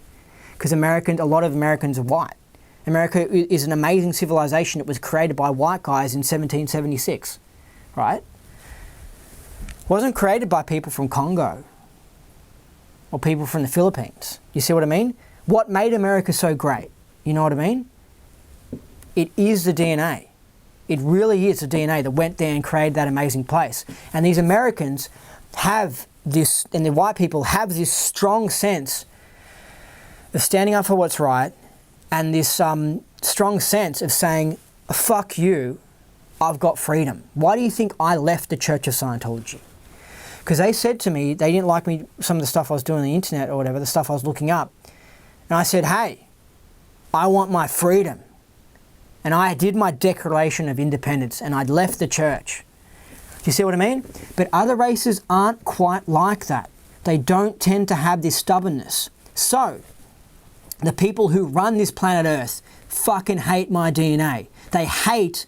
Because a lot of Americans are white. America is an amazing civilization. It was created by white guys in 1776, right? It wasn't created by people from Congo or people from the Philippines. You see what I mean? What made America so great? You know what I mean? It is the DNA. It really is the DNA that went there and created that amazing place. And these Americans have this, and the white people have this strong sense of standing up for what's right, and this strong sense of saying, fuck you, I've got freedom. Why do you think I left the Church of Scientology? Because they said to me, they didn't like me, some of the stuff I was doing on the internet or whatever, the stuff I was looking up. And I said, hey, I want my freedom. And I did my Declaration of Independence and I'd left the church. Do you see what I mean? But other races aren't quite like that. They don't tend to have this stubbornness. So, the people who run this planet Earth fucking hate my DNA. They hate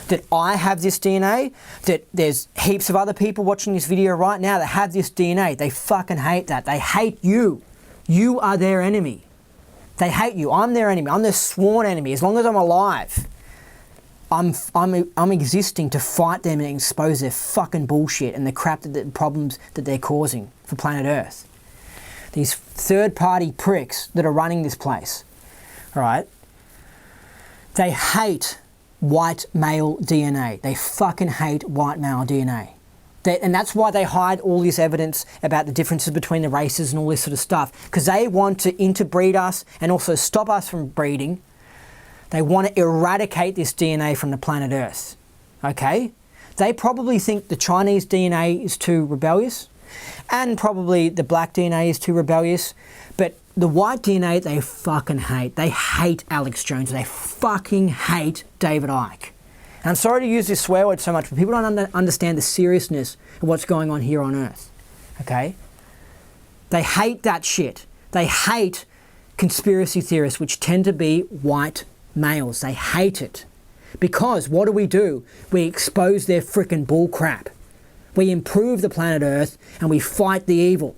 that I have this DNA, that there's heaps of other people watching this video right now that have this DNA. They fucking hate that. They hate you. You are their enemy. They hate you. I'm their enemy. I'm their sworn enemy. As long as I'm alive, I'm existing to fight them and expose their fucking bullshit and the crap, the problems that they're causing for planet Earth. These third-party pricks that are running this place, all right? They hate white male DNA. They fucking hate white male DNA. And that's why they hide all this evidence about the differences between the races and all this sort of stuff. Because they want to interbreed us and also stop us from breeding. They want to eradicate this DNA from the planet Earth. Okay? They probably think the Chinese DNA is too rebellious. And probably the black DNA is too rebellious. But the white DNA, they fucking hate. They hate Alex Jones. They fucking hate David Icke. And I'm sorry to use this swear word so much, but people don't understand the seriousness of what's going on here on Earth. Okay? They hate that shit. They hate conspiracy theorists, which tend to be white males. They hate it. Because what do? We expose their frickin' bullcrap. We improve the planet Earth and we fight the evil.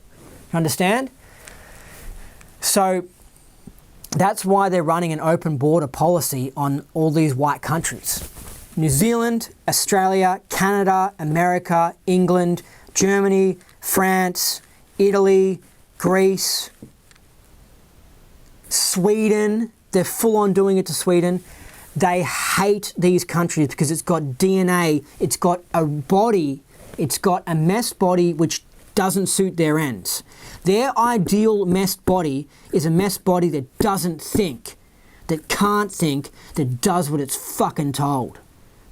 You understand? So that's why they're running an open border policy on all these white countries. New Zealand, Australia, Canada, America, England, Germany, France, Italy, Greece, Sweden. They're full on doing it to Sweden. They hate these countries because it's got DNA, it's got a body, it's got a mess body which doesn't suit their ends. Their ideal mess body is a mess body that doesn't think, that can't think, that does what it's fucking told.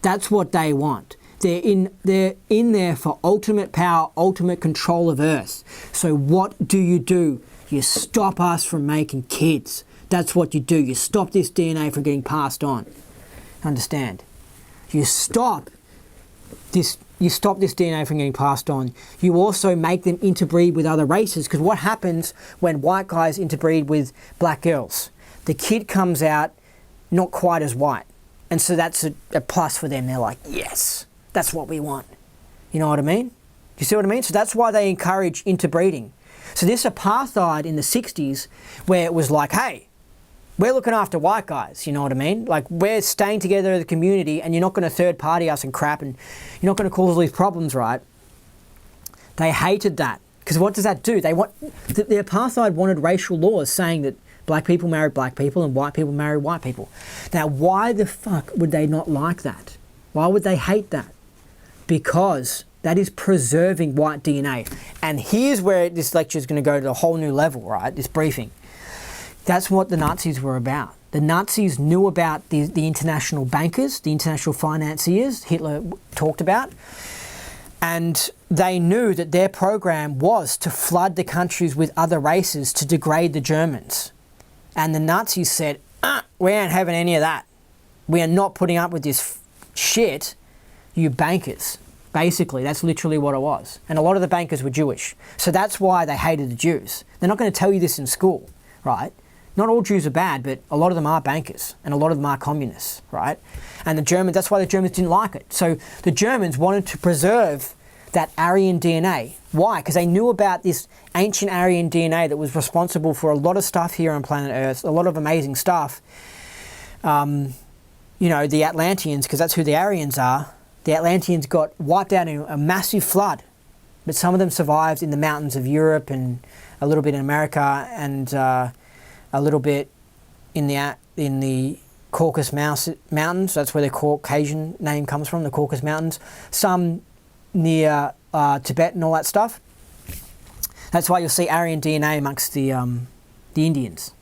That's what they want. They're in there for ultimate power, ultimate control of Earth. So what do? You stop us from making kids. That's what you do. You stop this DNA from getting passed on. Understand? You stop this DNA from getting passed on. You also make them interbreed with other races, because what happens when white guys interbreed with black girls? The kid comes out not quite as white. And so that's a plus for them. They're like, yes, that's what we want. You know what I mean? Do you see what I mean? So that's why they encourage interbreeding. So this apartheid in the 60s, where it was like, hey, we're looking after white guys, you know what I mean? Like, we're staying together as a community and you're not going to third party us and crap and you're not going to cause all these problems, right? They hated that. Because what does that do? The apartheid wanted racial laws saying that black people marry black people and white people marry white people. Now, why the fuck would they not like that? Why would they hate that? Because that is preserving white DNA. And here's where this lecture is going to go to a whole new level, right? This briefing. That's what the Nazis were about. The Nazis knew about the international bankers, the international financiers Hitler talked about. And they knew that their program was to flood the countries with other races to degrade the Germans. And the Nazis said, we ain't having any of that. We are not putting up with this shit, you bankers. Basically, that's literally what it was. And a lot of the bankers were Jewish. So that's why they hated the Jews. They're not going to tell you this in school, right? Not all Jews are bad, but a lot of them are bankers and a lot of them are communists, right? And the Germans, that's why the Germans didn't like it. So the Germans wanted to preserve that Aryan DNA. Why? Because they knew about this ancient Aryan DNA that was responsible for a lot of stuff here on planet Earth, a lot of amazing stuff. You know, the Atlanteans, because that's who the Aryans are, the Atlanteans got wiped out in a massive flood, but some of them survived in the mountains of Europe and a little bit in America and a little bit in the Caucasus Mountains. That's where the Caucasian name comes from, the Caucasus Mountains. Some near Tibet and all that stuff. That's why you'll see Aryan DNA amongst the Indians.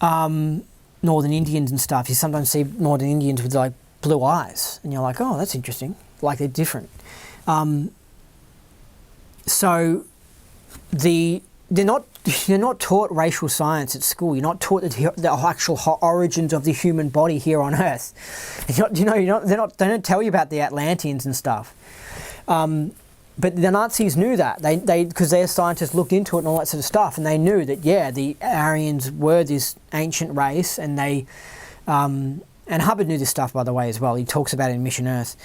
Northern Indians and stuff. You sometimes see Northern Indians with like blue eyes, and you're like, oh, that's interesting. Like they're different. So they're not taught racial science at school. You're not taught the actual origins of the human body here on Earth. They don't tell you about the Atlanteans and stuff. But the Nazis knew that because their scientists looked into it and all that sort of stuff, and they knew that the Aryans were this ancient race, and and Hubbard knew this stuff, by the way, as well. He talks about it in Mission Earth.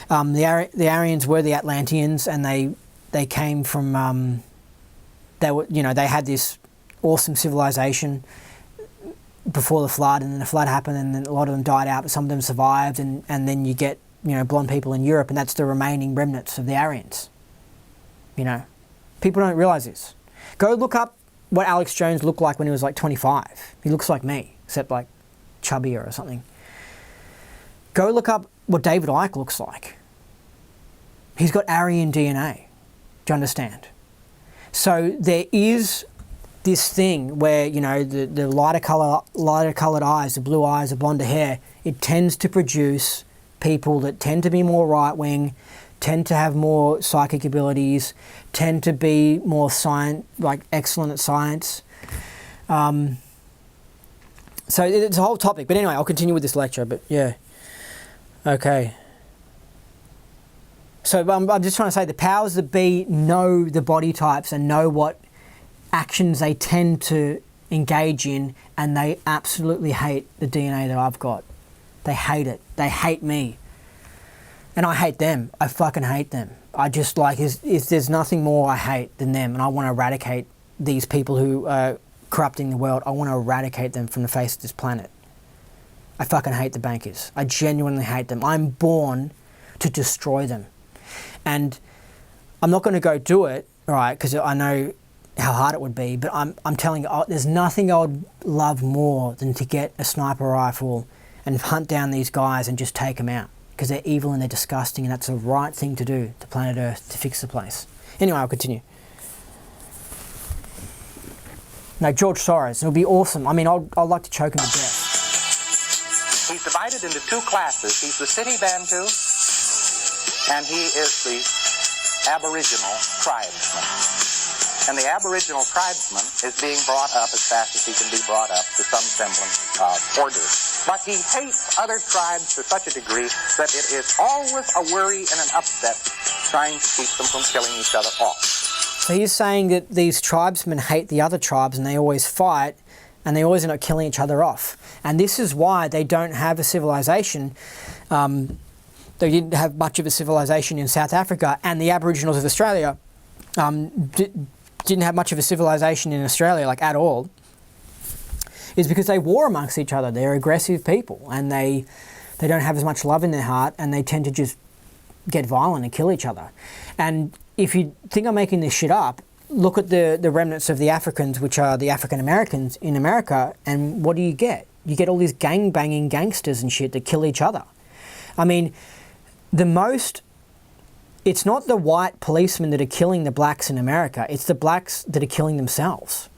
The Aryans were the Atlanteans, and they came from they had this awesome civilization before the flood, and then the flood happened, and then a lot of them died out, but some of them survived, and then you get blonde people in Europe, and that's the remaining remnants of the Aryans. People don't realise this. Go look up what Alex Jones looked like when he was like 25. He looks like me, except like chubbier or something. Go look up what David Icke looks like. He's got Aryan DNA. Do you understand? So there is this thing where, the lighter coloured eyes, the blue eyes, the blonder hair, it tends to produce people that tend to be more right-wing, tend to have more psychic abilities, tend to be more excellent at science. So it's a whole topic. But anyway, I'll continue with this lecture. But yeah. Okay. So I'm just trying to say the powers that be know the body types and know what actions they tend to engage in, and they absolutely hate the DNA that I've got. They hate it. They hate me. And I hate them. I fucking hate them. I just if there's nothing more I hate than them, and I want to eradicate these people who are corrupting the world. I want to eradicate them from the face of this planet. I fucking hate the bankers. I genuinely hate them. I'm born to destroy them. And I'm not going to go do it, right, because I know how hard it would be, but I'm telling you, there's nothing I would love more than to get a sniper rifle and hunt down these guys and just take them out, because they're evil and they're disgusting, and that's the right thing to do to planet Earth to fix the place. Anyway, I'll continue. No, George Soros. It'll be awesome. I mean, I'd like to choke him to death. He's divided into two classes. He's the city Bantu, and he is the Aboriginal tribesman. And the Aboriginal tribesman is being brought up as fast as he can be brought up to some semblance of order. But he hates other tribes to such a degree that it is always a worry and an upset trying to keep them from killing each other off. So he's saying that these tribesmen hate the other tribes and they always fight and they always end up killing each other off. And this is why they don't have a civilization. They didn't have much of a civilization in South Africa, and the Aboriginals of Australia didn't have much of a civilization in Australia, like at all, is because they war amongst each other. They're aggressive people, and they don't have as much love in their heart, and they tend to just get violent and kill each other. And if you think I'm making this shit up, look at the remnants of the Africans, which are the African Americans in America, and what do you get? You get all these gang-banging gangsters and shit that kill each other. I mean, it's not the white policemen that are killing the blacks in America, it's the blacks that are killing themselves.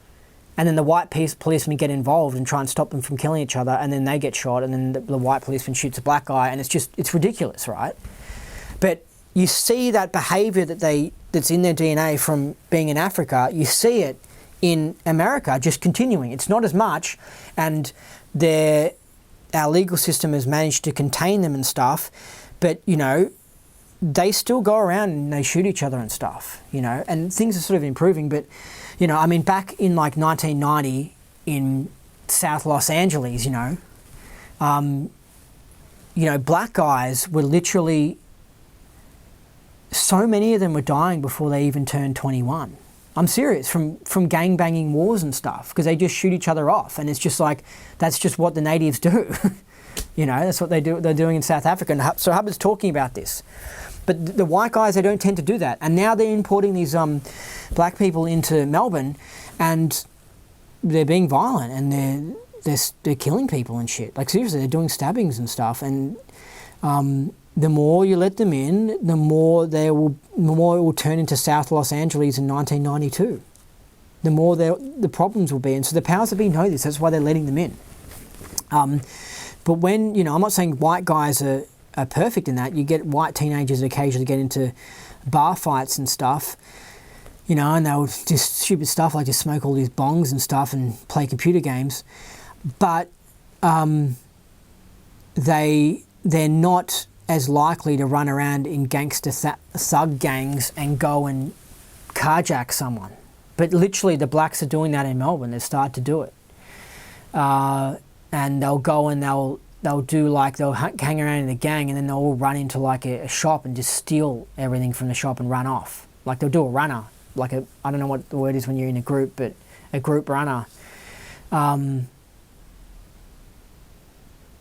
And then the white policemen get involved and try and stop them from killing each other, and then they get shot, and then the white policeman shoots a black guy, and it's ridiculous, right? But you see that behaviour that's in their DNA from being in Africa, you see it in America just continuing. It's not as much, and our legal system has managed to contain them and stuff, but, you know, they still go around and they shoot each other and stuff, you know, and things are sort of improving. But, you know, I mean, back in like 1990 in South Los Angeles, you know, black guys were literally, so many of them were dying before they even turned 21. I'm serious, from gang-banging wars and stuff, because they just shoot each other off, and it's just like, that's just what the natives do. You know, that's what they're doing in South Africa. And so Hubbard's talking about this. But the white guys, they don't tend to do that. And now they're importing these black people into Melbourne, and they're being violent, and they're killing people and shit. Like, seriously, they're doing stabbings and stuff. And the more you let them in, the more it will turn into South Los Angeles in 1992. The more the problems will be. And so the powers that be know this. That's why they're letting them in. But when, you know, I'm not saying white guys are perfect in that. You get white teenagers that occasionally get into bar fights and stuff, you know, and they'll just stupid stuff like just smoke all these bongs and stuff and play computer games. But they're not as likely to run around in gangster thug gangs and go and carjack someone. But literally the blacks are doing that in Melbourne. They've started to do it. And they'll go and they'll hang around in a gang, and then they'll all run into like a shop and just steal everything from the shop and run off. Like they'll do a runner, I don't know what the word is when you're in a group, but a group runner.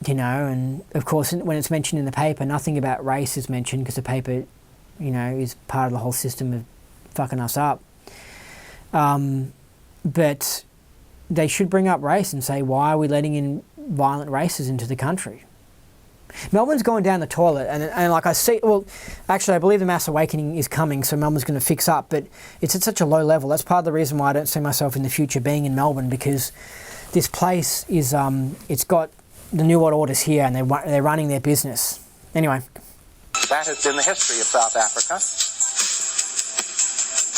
You know, and of course when it's mentioned in the paper, nothing about race is mentioned, because the paper, you know, is part of the whole system of fucking us up. But they should bring up race and say, why are we letting in violent races into the country? Melbourne's going down the toilet, and like I see, well, actually I believe the mass awakening is coming, so Melbourne's going to fix up, but it's at such a low level. That's part of the reason why I don't see myself in the future being in Melbourne, because this place is, it's got the New World Order's here, and they're running their business. Anyway. That has been the history of South Africa.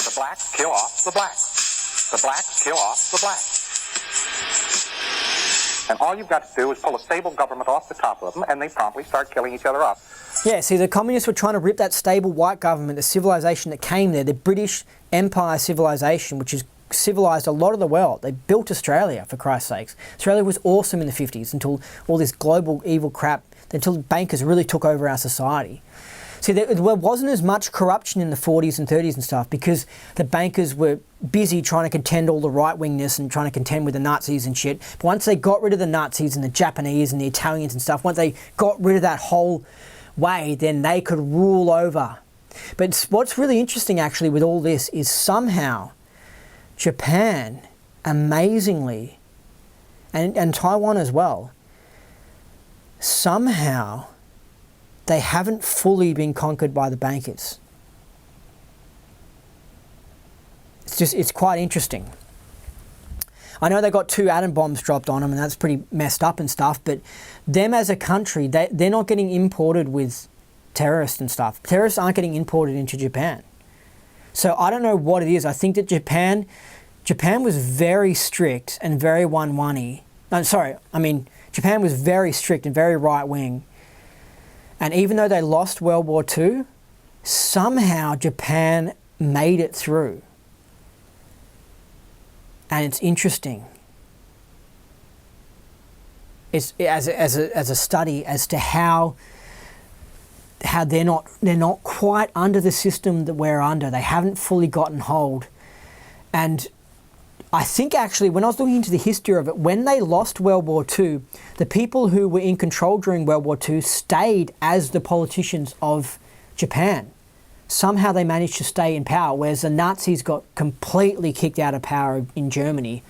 The blacks kill off the blacks. The blacks kill off the blacks. And all you've got to do is pull a stable government off the top of them, and they promptly start killing each other off. Yeah, see, the communists were trying to rip that stable white government, the civilization that came there, the British Empire civilization, which has civilized a lot of the world. They built Australia, for Christ's sakes. Australia was awesome in the 50s until all this global evil crap, until bankers really took over our society. See, there wasn't as much corruption in the 40s and 30s and stuff, because the bankers were busy trying to contend all the right-wingness and trying to contend with the Nazis and shit. But once they got rid of the Nazis and the Japanese and the Italians and stuff, once they got rid of that whole way, then they could rule over. But what's really interesting actually with all this is somehow Japan, amazingly, and Taiwan as well, somehow they haven't fully been conquered by the bankers. It's quite interesting. I know they got 2 atom bombs dropped on them, and that's pretty messed up and stuff, but them as a country, they're not getting imported with terrorists and stuff. Terrorists aren't getting imported into Japan. So I don't know what it is. I think that Japan was very strict and very one-one-y. Japan was very strict and very right-wing. And even though they lost World War II, somehow Japan made it through. And it's interesting. It's as a study as to how they're not quite under the system that we're under. They haven't fully gotten hold. And I think actually when I was looking into the history of it, when they lost World War II, the people who were in control during World War II stayed as the politicians of Japan. Somehow they managed to stay in power, whereas the Nazis got completely kicked out of power in Germany,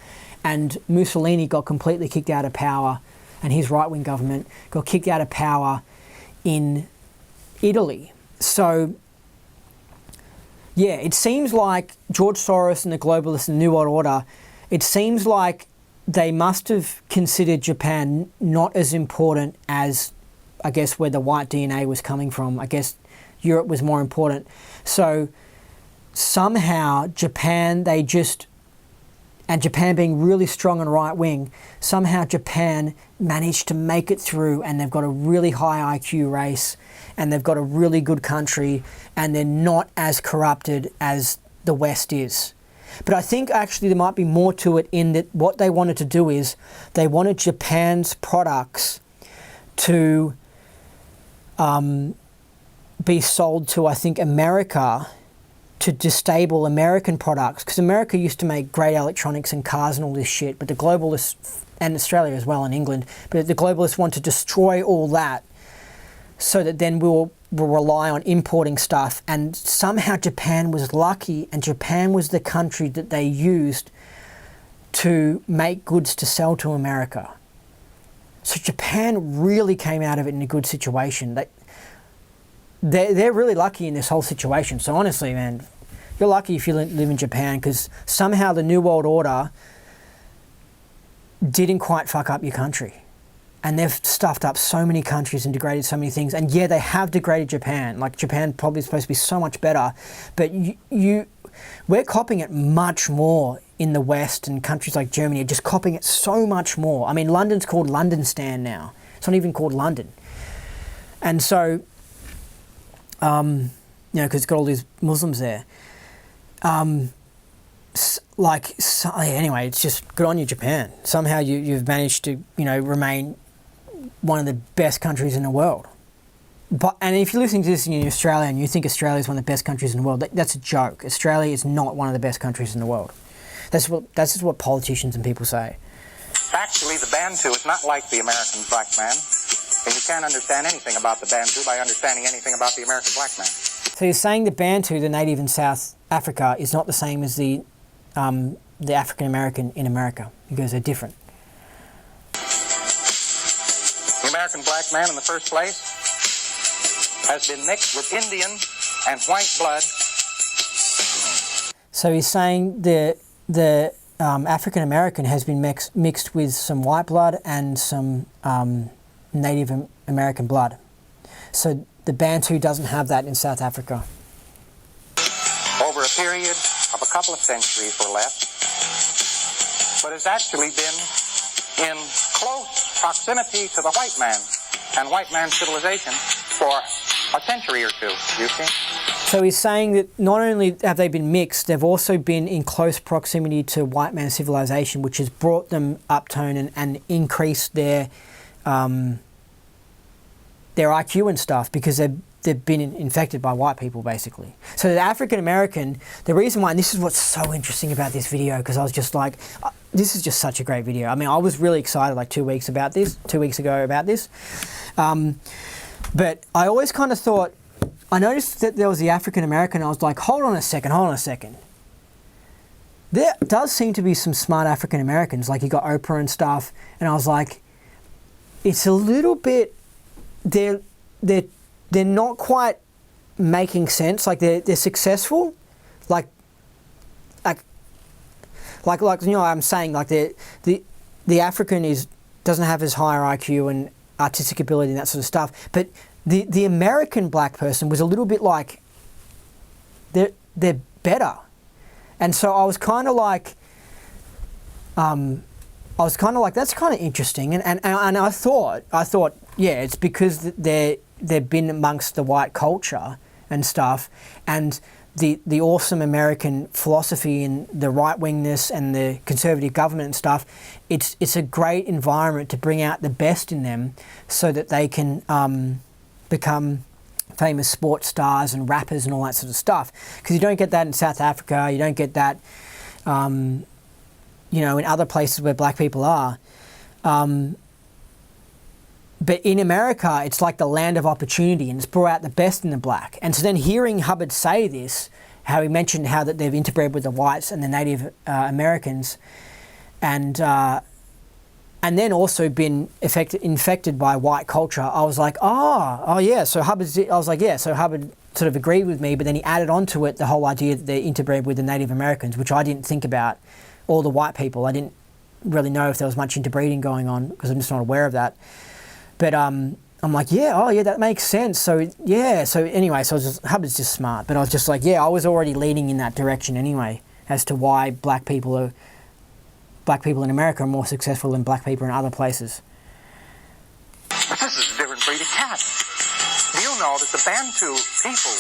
and Mussolini got completely kicked out of power, and his right-wing government got kicked out of power in Italy. So yeah, it seems like George Soros and the globalists and the New World Order, it seems like they must have considered Japan not as important as, I guess, where the white DNA was coming from. I guess Europe was more important. So somehow Japan, they just and Japan being really strong and right wing, somehow Japan managed to make it through, and they've got a really high IQ race, and they've got a really good country, and they're not as corrupted as the West is. But I think actually there might be more to it, in that what they wanted to do is they wanted Japan's products to be sold to, I think, America, to destable American products, because America used to make great electronics and cars and all this shit, but the globalists, and Australia as well, and England, but the globalists want to destroy all that so that then we'll rely on importing stuff. And somehow Japan was lucky, and Japan was the country that they used to make goods to sell to America. So Japan really came out of it in a good situation. They're really lucky in this whole situation. So honestly, man, you're lucky if you live in Japan, because somehow the New World Order didn't quite fuck up your country. And they've stuffed up so many countries and degraded so many things. And yeah, they have degraded Japan. Like, Japan probably is supposed to be so much better. But we're copying it much more in the West, and countries like Germany are just copying it so much more. I mean, London's called London now. It's not even called London. And so, because it's got all these Muslims there. Anyway, it's just good on you, Japan. Somehow you've managed to, remain one of the best countries in the world. And if you're listening to this in Australia and you think Australia is one of the best countries in the world, that's a joke. Australia is not one of the best countries in the world. That's just what politicians and people say. Actually, the Bantu is not like the American black man. And you can't understand anything about the Bantu by understanding anything about the American black man. So you're saying the Bantu, the native in South Africa, is not the same as the African American in America, because they're different. The American black man, in the first place, has been mixed with Indian and white blood. So he's saying the African American has been mixed with some white blood and some Native American blood. So the Bantu doesn't have that in South Africa. Over a period of a couple of centuries or less, but has actually been in close proximity to the white man and white man's civilization for a century or two, you see? So he's saying that not only have they been mixed, they've also been in close proximity to white man's civilization, which has brought them uptone and increased their IQ and stuff, because they've been infected by white people, basically. So the African American, the reason why, and this is what's so interesting about this video, because I was just like, this is just such a great video. I mean, I was really excited like 2 weeks ago about this. But I always kind of thought, I noticed that there was the African American. I was like, hold on a second. There does seem to be some smart African Americans, like you got Oprah and stuff. And I was like, it's a little bit, they're not quite making sense. Like they're successful, like I'm saying, like the African doesn't have as higher IQ and artistic ability and that sort of stuff. But the American black person was a little bit like they're better. And so I was kind of like that's kind of interesting. And I thought, yeah, it's because they've been amongst the white culture and stuff, and the awesome American philosophy and the right-wingness and the conservative government and stuff. It's a great environment to bring out the best in them, so that they can become famous sports stars and rappers and all that sort of stuff. Because you don't get that in South Africa. You don't get that, in other places where black people are. But in America, it's like the land of opportunity, and it's brought out the best in the black. And so then hearing Hubbard say this, how he mentioned how that they've interbred with the whites and the Native Americans, and then also been infected by white culture, I was like, oh yeah. So Hubbard sort of agreed with me, but then he added onto it the whole idea that they're interbred with the Native Americans, which I didn't think about, or the white people. I didn't really know if there was much interbreeding going on, because I'm just not aware of that. But I'm like, yeah, that makes sense. So anyway, Hubbard's just smart. But I was just like, yeah, I was already leaning in that direction anyway, as to why black people are black people in America are more successful than black people in other places. But this is a different breed of cat. Do you know that the Bantu people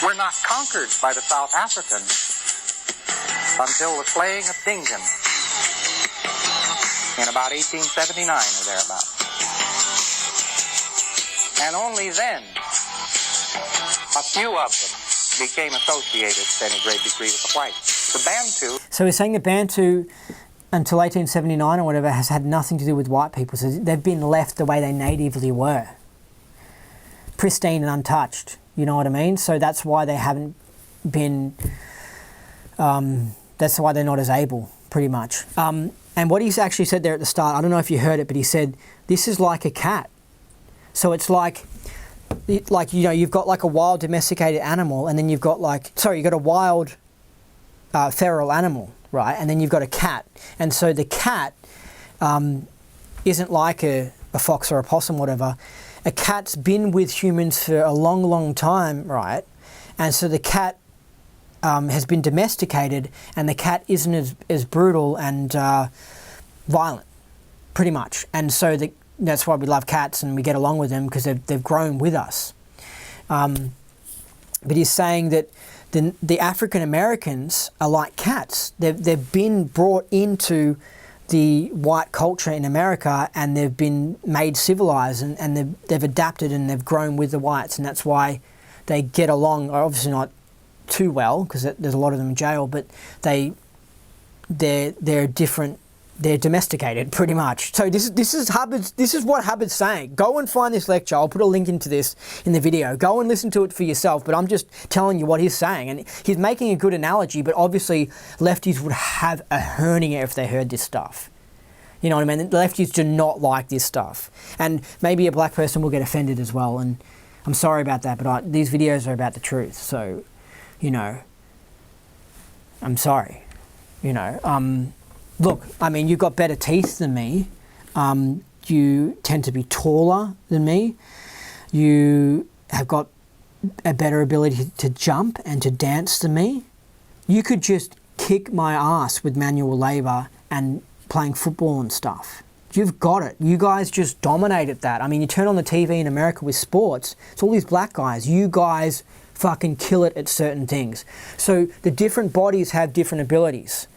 were not conquered by the South Africans until the slaying of Dingaan in about 1879 or thereabouts? And only then a few of them became associated to any great degree with the whites. The Bantu... So he's saying the Bantu, until 1879 or whatever, has had nothing to do with white people. So they've been left the way they natively were. Pristine and untouched. You know what I mean? So that's why they haven't been... that's why they're not as able, pretty much. And what he's actually said there at the start, I don't know if you heard it, but he said, this is like a cat. So it's like, you know, you've got like a wild domesticated animal, and then you've got you've got a wild feral animal, right? And then you've got a cat. And so the cat isn't like a fox or a possum, whatever. A cat's been with humans for a long, long time, right? And so the cat has been domesticated, and the cat isn't as brutal and violent, pretty much. And so that's why we love cats and we get along with them, because they've grown with us. But he's saying that the African Americans are like cats. They've been brought into the white culture in America, and they've been made civilized, and they've adapted and they've grown with the whites, and that's why they get along. Obviously not too well, because there's a lot of them in jail, but they're different. They're domesticated, pretty much. So this is what Hubbard's saying. Go and find this lecture. I'll put a link into this in the video. Go and listen to it for yourself, but I'm just telling you what he's saying. And he's making a good analogy, but obviously lefties would have a hernia if they heard this stuff. You know what I mean? The lefties do not like this stuff. And maybe a black person will get offended as well, and I'm sorry about that, but these videos are about the truth. So, you know, I'm sorry. You know, look, I mean, you've got better teeth than me. You tend to be taller than me. You have got a better ability to jump and to dance than me. You could just kick my ass with manual labour and playing football and stuff. You've got it. You guys just dominate at that. I mean, you turn on the TV in America with sports, it's all these black guys. You guys fucking kill it at certain things. So the different bodies have different abilities.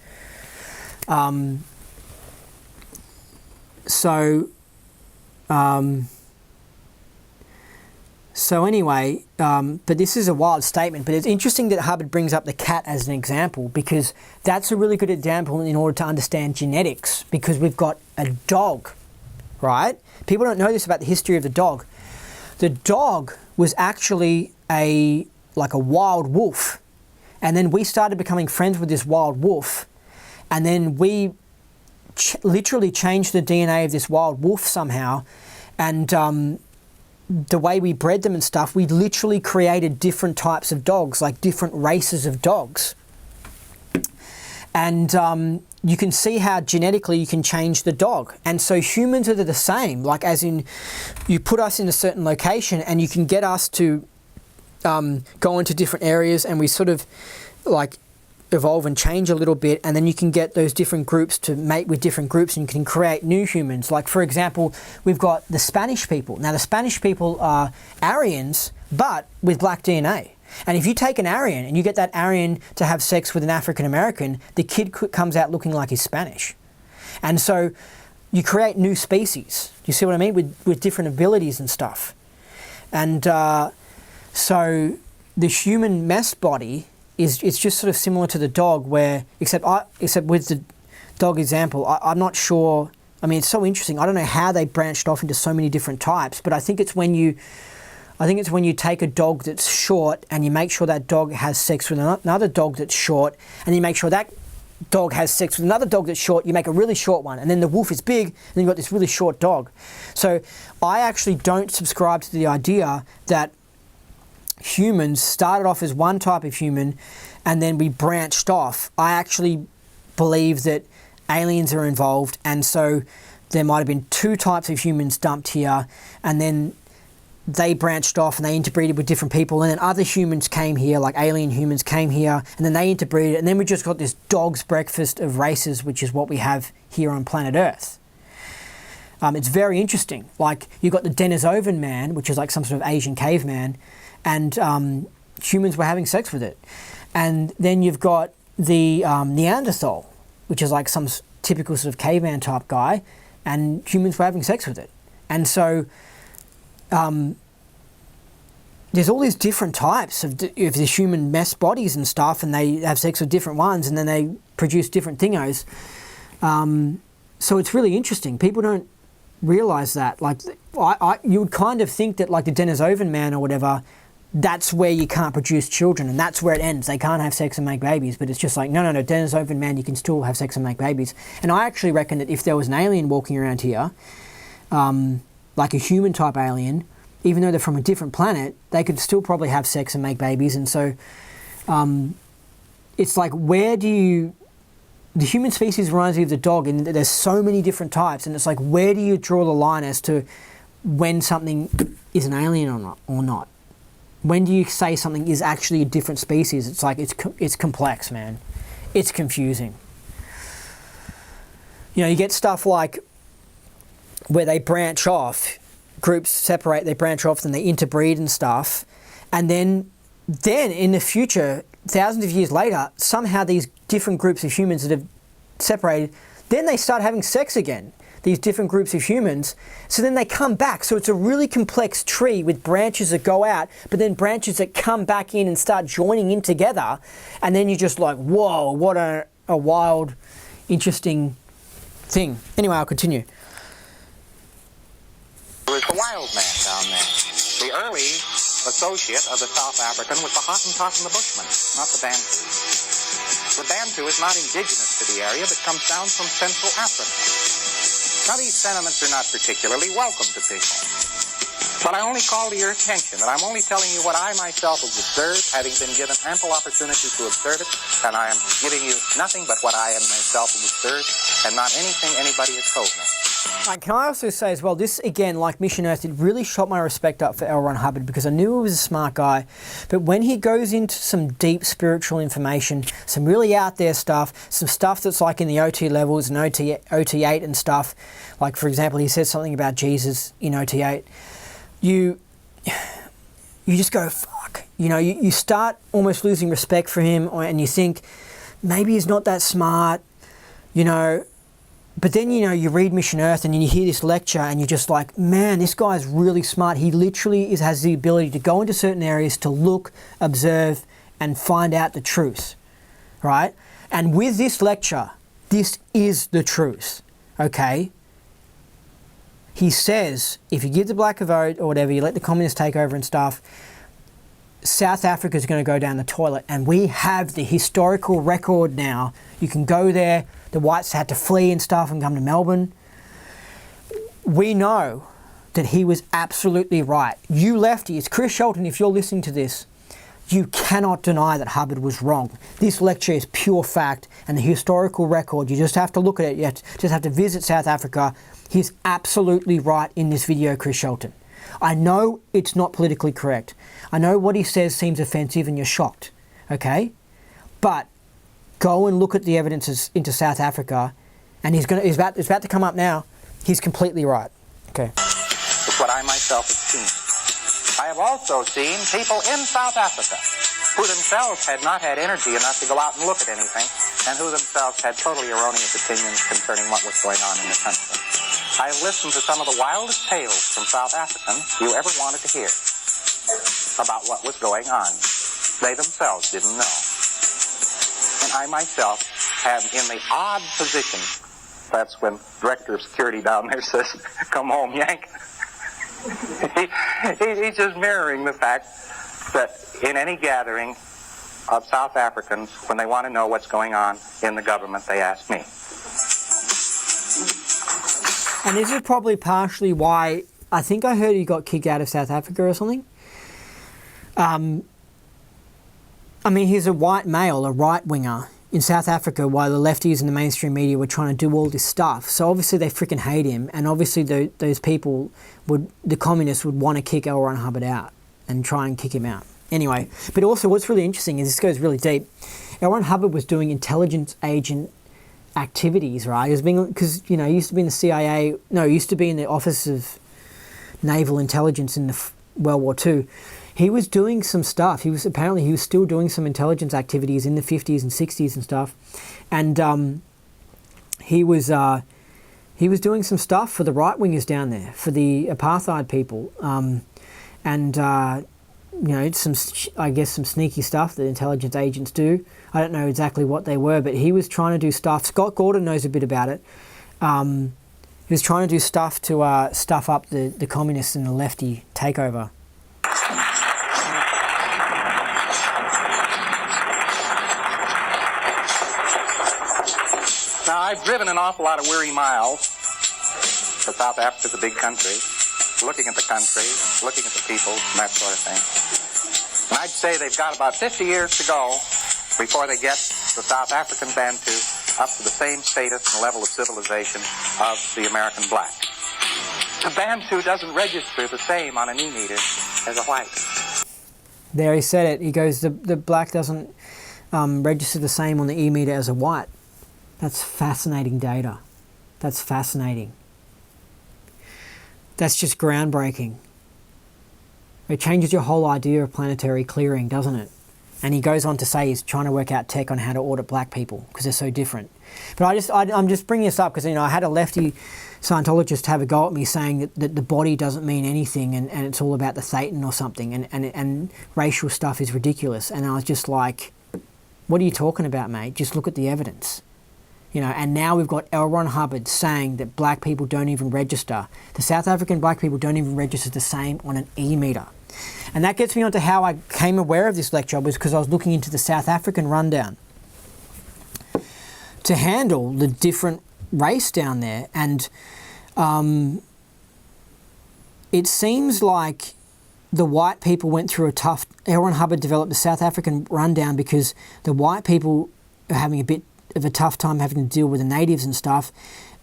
So anyway, but this is a wild statement, but it's interesting that Hubbard brings up the cat as an example, because that's a really good example in order to understand genetics, because we've got a dog, right? People don't know this about the history of the dog. The dog was actually like a wild wolf, and then we started becoming friends with this wild wolf, and then we literally changed the DNA of this wild wolf somehow, and the way we bred them and stuff, we literally created different types of dogs, like different races of dogs. And you can see how genetically you can change the dog. And so humans are the same, like as in you put us in a certain location and you can get us to go into different areas, and we sort of like evolve and change a little bit, and then you can get those different groups to mate with different groups, and you can create new humans. Like, for example, we've got the Spanish people. Now, the Spanish people are Aryans, but with black DNA. And if you take an Aryan and you get that Aryan to have sex with an African American, the kid comes out looking like he's Spanish. And so you create new species. You see what I mean? With different abilities and stuff. And so the human mess body it's just sort of similar to the dog, where except with the dog example, I'm not sure. I mean, it's so interesting. I don't know how they branched off into so many different types, but I think it's when you take a dog that's short and you make sure that dog has sex with another dog that's short, and you make sure that dog has sex with another dog that's short. You make a really short one, and then the wolf is big, and then you've got this really short dog. So I actually don't subscribe to the idea that humans started off as one type of human and then we branched off. I actually believe that aliens are involved, and so there might have been two types of humans dumped here, and then they branched off and they interbreeded with different people, and then other humans came here, like alien humans came here, and then they interbreeded, and then we just got this dog's breakfast of races, which is what we have here on planet Earth. It's very interesting. Like, you've got the Denisovan man, which is like some sort of Asian caveman, and humans were having sex with it. And then you've got the Neanderthal, which is like some typical sort of caveman type guy, and humans were having sex with it. And so there's all these different types of the human mess bodies and stuff, and they have sex with different ones, and then they produce different thingos. So it's really interesting. People don't realize that. Like, you would kind of think that, like, the Denisovan man or whatever, that's where you can't produce children, and that's where it ends. They can't have sex and make babies. But it's just like, no, Denisovan man, you can still have sex and make babies. And I actually reckon that if there was an alien walking around here, like a human type alien, even though they're from a different planet, they could still probably have sex and make babies. And so it's like, where do you... The human species reminds me of the dog, and there's so many different types, and it's like, where do you draw the line as to when something is an alien or not? When do you say something is actually a different species? It's like, it's complex, man. It's confusing. You know, you get stuff like where they branch off, groups separate, they branch off, then they interbreed and stuff, and then in the future, thousands of years later, somehow these different groups of humans that have separated, then they start having sex again, these different groups of humans. So then they come back. So it's a really complex tree with branches that go out, but then branches that come back in and start joining in together. And then you're just like, whoa, what a wild, interesting thing. Anyway, I'll continue. There was the wild man down there. The early associate of the South African was the Hottentot and the Bushman, not the Bantu. The Bantu is not indigenous to the area, but comes down from Central Africa. Now, these sentiments are not particularly welcome to people. But I only call to your attention that I'm only telling you what I myself have observed, having been given ample opportunity to observe it, and I am giving you nothing but what I am myself have observed, and not anything anybody has told me. Can I also say as well, this again, like Mission Earth, it really shot my respect up for L. Ron Hubbard, because I knew he was a smart guy, but when he goes into some deep spiritual information, some really out there stuff, some stuff that's like in the OT levels and OT8 and stuff, like for example, he says something about Jesus in OT8, you just go, fuck, you know, you start almost losing respect for him, and you think, maybe he's not that smart, you know. But then, you know, you read Mission Earth and you hear this lecture and you're just like, man, this guy's really smart. He literally has the ability to go into certain areas to look, observe, and find out the truth, right? And with this lecture, this is the truth, okay? He says, if you give the black a vote or whatever, you let the communists take over and stuff, South Africa is going to go down the toilet. And we have the historical record now. You can go there. The whites had to flee and stuff and come to Melbourne. We know that he was absolutely right. You lefties, Chris Shelton, if you're listening to this, you cannot deny that Hubbard was wrong. This lecture is pure fact, and the historical record, you just have to look at it. You just have to visit South Africa. He's absolutely right in this video, Chris Shelton. I know it's not politically correct. I know what he says seems offensive and you're shocked, okay? But go and look at the evidences into South Africa, and it's about to come up now. He's completely right. Okay. It's what I myself have seen. I have also seen people in South Africa who themselves had not had energy enough to go out and look at anything, and who themselves had totally erroneous opinions concerning what was going on in the country. I have listened to some of the wildest tales from South Africans you ever wanted to hear about what was going on. They themselves didn't know. And I myself am in the odd position. That's when the director of security down there says, come home, Yank. He's just mirroring the fact that in any gathering of South Africans, when they want to know what's going on in the government, they ask me. And this is probably partially why I think I heard he got kicked out of South Africa or something. I mean, he's a white male, a right-winger. in South Africa while the lefties and the mainstream media were trying to do all this stuff. So obviously they freaking hate him, and obviously those people the communists would want to kick L. Ron Hubbard out and try and kick him out. Anyway, but also what's really interesting is this goes really deep. L. Ron Hubbard was doing intelligence agent activities, right? He was being, because, you know, he used to be in the CIA, no, he used to be in the Office of Naval Intelligence in the World War II. He was doing some stuff. He was still doing some intelligence activities in the 50s and 60s and stuff. And he was doing some stuff for the right-wingers down there, for the apartheid people. You know, some sneaky stuff that intelligence agents do. I don't know exactly what they were, but he was trying to do stuff. Scott Gordon knows a bit about it. He was trying to do stuff to stuff up the communists and the lefty takeover. Now, I've driven an awful lot of weary miles, for South Africa's a big country, looking at the country, looking at the people, and that sort of thing. And I'd say they've got about 50 years to go before they get the South African Bantu up to the same status and level of civilization of the American black. The Bantu doesn't register the same on an e-meter as a white. There, he said it. He goes, the black doesn't register the same on the e-meter as a white. That's fascinating data. That's fascinating. That's just groundbreaking. It changes your whole idea of planetary clearing, doesn't it? And he goes on to say he's trying to work out tech on how to audit black people because they're so different. But I'm just bringing this up because, you know, I had a lefty Scientologist have a go at me saying that the body doesn't mean anything and it's all about the Satan or something and racial stuff is ridiculous. And I was just like, what are you talking about, mate? Just look at the evidence. You know, and now we've got L. Ron Hubbard saying that black people don't even register. The South African black people don't even register the same on an e-meter. And that gets me onto how I became aware of this lecture, was because I was looking into the South African rundown to handle the different race down there. And it seems like the white people went through a tough... L. Ron Hubbard developed the South African rundown because the white people are having a bit of a tough time having to deal with the natives and stuff,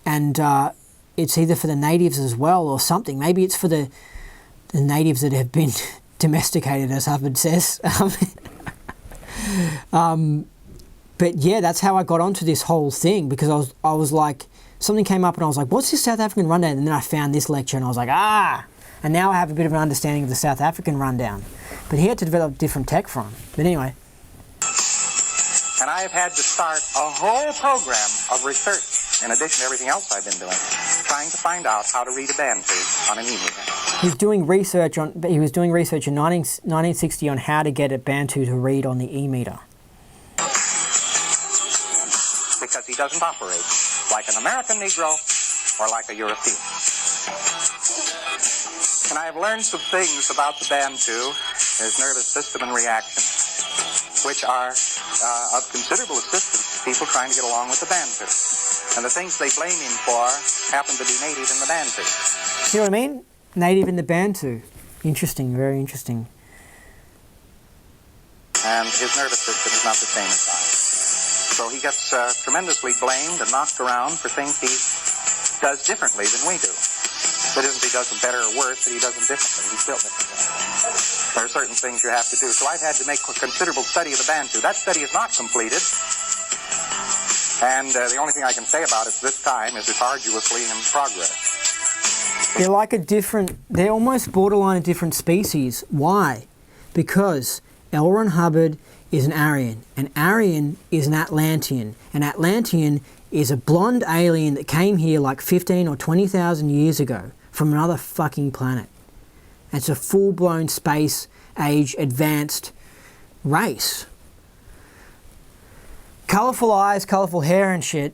and it's either for the natives as well or something. Maybe it's for the natives that have been domesticated, as Hubbard says. But yeah, that's how I got onto this whole thing, because I was like, something came up and I was like, what's this South African rundown? And then I found this lecture and I was like, and now I have a bit of an understanding of the South African rundown. But he had to develop different tech for him. But anyway. And I have had to start a whole program of research, in addition to everything else I've been doing, trying to find out how to read a Bantu on an e-meter. He was doing research in 1960 on how to get a Bantu to read on the e-meter. Because he doesn't operate like an American Negro or like a European. And I have learned some things about the Bantu, his nervous system and reaction, which are of considerable assistance to people trying to get along with the Bantu. And the things they blame him for happen to be native in the Bantu. See what I mean? Native in the Bantu. Interesting, very interesting. And his nervous system is not the same as ours. So he gets tremendously blamed and knocked around for things he does differently than we do. It isn't he does them better or worse, but he does them differently. He's built differently. There are certain things you have to do. So I've had to make a considerable study of the Bantu. That study is not completed. And the only thing I can say about it this time is it's arduously in progress. They're like they're almost borderline a different species. Why? Because L. Ron Hubbard is an Aryan. An Aryan is an Atlantean. An Atlantean is a blonde alien that came here like 15 or 20,000 years ago from another fucking planet. It's a full-blown space age advanced race. Colourful eyes, colourful hair and shit.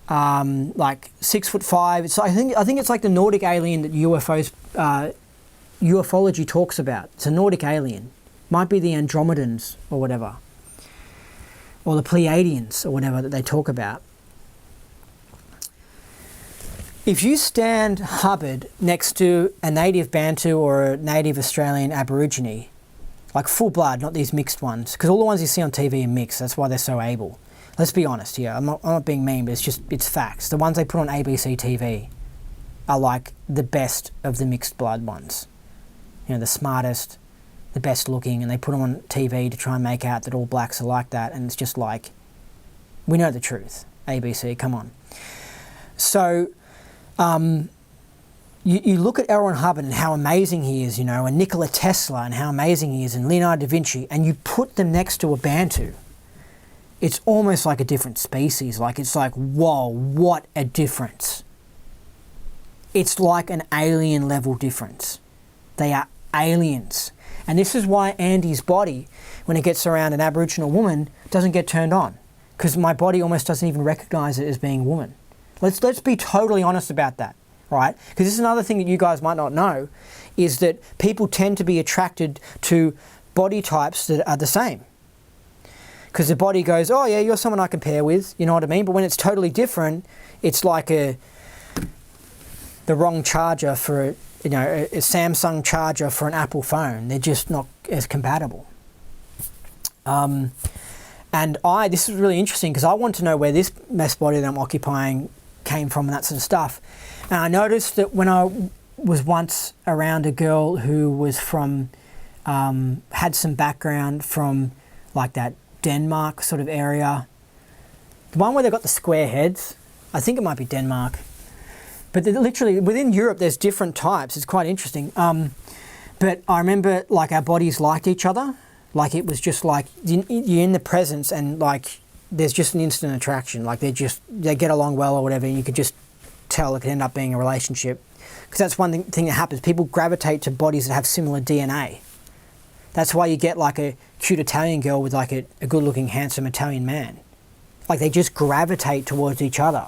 Like 6'5". I think it's like the Nordic alien that ufology talks about. It's a Nordic alien. Might be the Andromedans or whatever. Or the Pleiadians or whatever that they talk about. If you stand Hubbard next to a native Bantu or a native Australian Aborigine, like full blood, not these mixed ones, because all the ones you see on TV are mixed. That's why they're so able. Let's be honest here. I'm not being mean, but it's facts. The ones they put on ABC TV are like the best of the mixed blood ones. You know, the smartest, the best looking, and they put them on TV to try and make out that all blacks are like that, and it's just like, we know the truth. ABC, come on. So, you look at L. Ron Hubbard and how amazing he is, you know, and Nikola Tesla and how amazing he is, and Leonardo da Vinci, and you put them next to a Bantu. It's almost like a different species. Like, it's like, whoa, what a difference. It's like an alien level difference. They are aliens. And this is why Andy's body, when it gets around an Aboriginal woman, doesn't get turned on. Because my body almost doesn't even recognize it as being a woman. Let's be totally honest about that, right? Because this is another thing that you guys might not know, is that people tend to be attracted to body types that are the same. Because the body goes, oh yeah, you're someone I compare with, you know what I mean? But when it's totally different, it's like the wrong charger for a Samsung charger for an Apple phone. They're just not as compatible. And this is really interesting because I want to know where this mess body that I'm occupying came from and that sort of stuff. And I noticed that when I was once around a girl who was from, had some background from like that Denmark sort of area, the one where they got the square heads, I think it might be Denmark. But literally within Europe, there's different types. It's quite interesting. But I remember like our bodies liked each other. Like it was just like you're in the presence and like there's just an instant attraction. Like they get along well or whatever. And you could just tell it could end up being a relationship. Because that's one thing that happens. People gravitate to bodies that have similar DNA. That's why you get like a cute Italian girl with like a good looking, handsome Italian man. Like they just gravitate towards each other.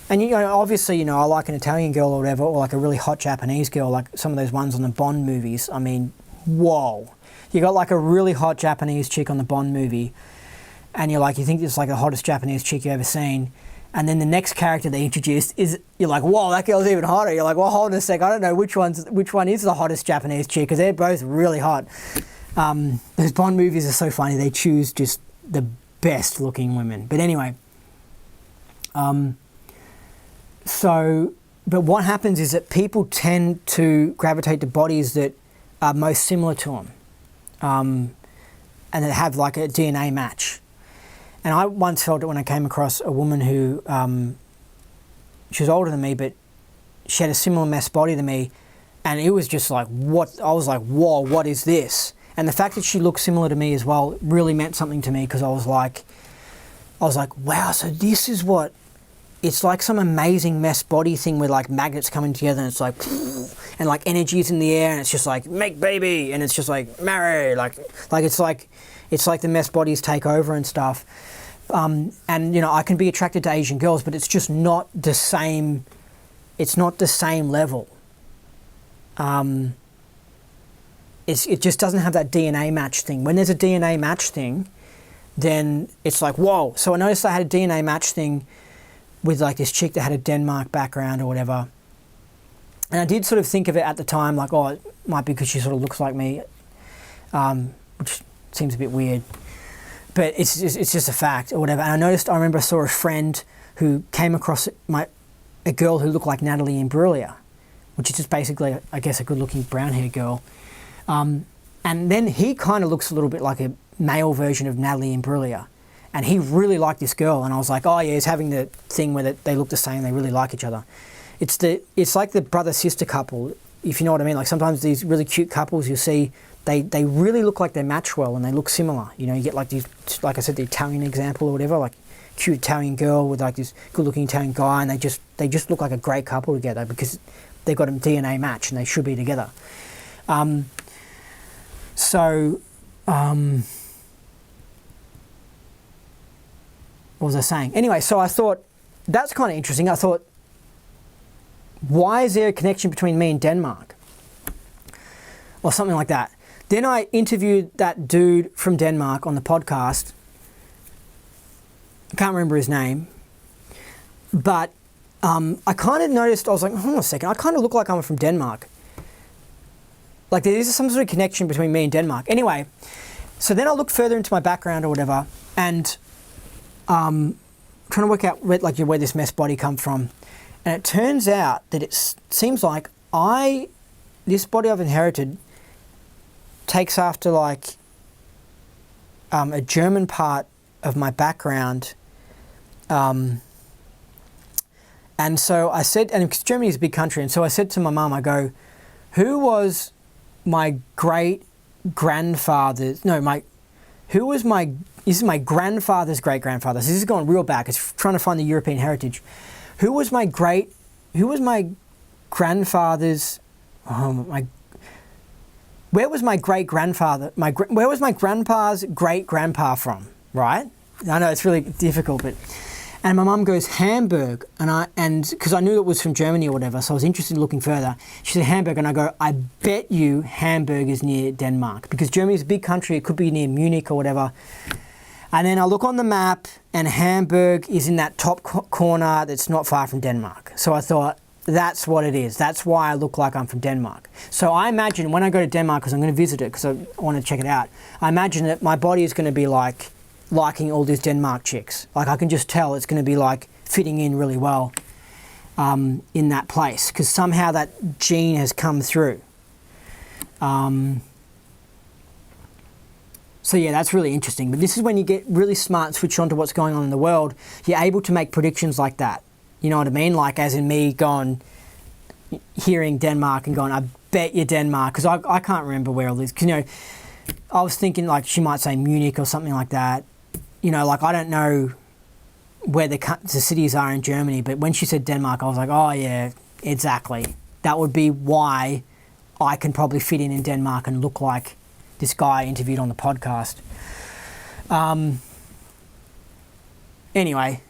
And you know, obviously, you know, I like an Italian girl or whatever, or like a really hot Japanese girl, like some of those ones on the Bond movies. I mean, whoa. You got like a really hot Japanese chick on the Bond movie, and you think it's like the hottest Japanese chick you've ever seen. And then the next character they introduced you're like, whoa, that girl's even hotter. You're like, well, hold on a sec, I don't know which one is the hottest Japanese chick, because they're both really hot. Those Bond movies are so funny. They choose just the best looking women. But anyway, but what happens is that people tend to gravitate to bodies that are most similar to them, and that have like a DNA match. And I once felt it when I came across a woman who, she was older than me, but she had a similar mass body to me, and it was just like, what? I was like, whoa, what is this? And the fact that she looked similar to me as well really meant something to me, because I was like, wow, so this is what, it's like some amazing mesh body thing where like magnets coming together and it's like, and like energy's in the air and it's just like, make baby, and it's just like, marry, like it's like the mesh bodies take over and stuff. And you know, I can be attracted to Asian girls, but it's just not the same, it's not the same level. It just doesn't have that DNA match thing. When there's a DNA match thing, then it's like, whoa. So I noticed I had a DNA match thing with like this chick that had a Denmark background or whatever. And I did sort of think of it at the time, like, oh, it might be because she sort of looks like me, which seems a bit weird. But it's just a fact or whatever. And I remember I saw a friend who came across a girl who looked like Natalie Imbruglia, which is just basically, I guess, a good-looking brown-haired girl. And then he kind of looks a little bit like a male version of Natalie Imbruglia. And he really liked this girl. And I was like, oh yeah, he's having the thing where they look the same, they really like each other. It's like the brother-sister couple, if you know what I mean. Like sometimes these really cute couples you'll see, they really look like they match well and they look similar. You know, you get like these, like I said, the Italian example or whatever, like cute Italian girl with like this good-looking Italian guy, and they just look like a great couple together because they've got a DNA match and they should be together. What was I saying? Anyway, so I thought, that's kind of interesting. I thought, why is there a connection between me and Denmark? Or something like that. Then I interviewed that dude from Denmark on the podcast. I can't remember his name. But I kind of noticed, I was like, hold on a second, I kind of look like I'm from Denmark. like there is some sort of connection between me and Denmark. Anyway, so then I looked further into my background or whatever, and trying to work out where this mess body come from. And it turns out that it seems like this body I've inherited takes after like a German part of my background. And so I said, and because Germany is a big country, and so I said to my mum, I go, who was my great grandfather's, this is my grandfather's great grandfather. So this is going real back. It's trying to find the European heritage. Who was my grandfather's, where was my great grandfather, where was my grandpa's great grandpa from, right? I know it's really difficult, but, and my mum goes, Hamburg, and because I knew it was from Germany or whatever, so I was interested in looking further. She said Hamburg, and I go, I bet you Hamburg is near Denmark, because Germany's a big country, it could be near Munich or whatever. And then I look on the map, and Hamburg is in that top corner that's not far from Denmark. So I thought, that's what it is. That's why I look like I'm from Denmark. So I imagine when I go to Denmark, because I'm going to visit it, because I want to check it out, I imagine that my body is going to be like liking all these Denmark chicks. Like I can just tell it's going to be like fitting in really well in that place, because somehow that gene has come through. So yeah, that's really interesting. But this is when you get really smart and switch on to what's going on in the world. You're able to make predictions like that. You know what I mean? Like as in me hearing Denmark and going, I bet you Denmark, because I can't remember where all this, because, you know, I was thinking like she might say Munich or something like that. You know, like I don't know where the cities are in Germany, but when she said Denmark, I was like, oh yeah, exactly. That would be why I can probably fit in Denmark and look like this guy I interviewed on the podcast. Anyway,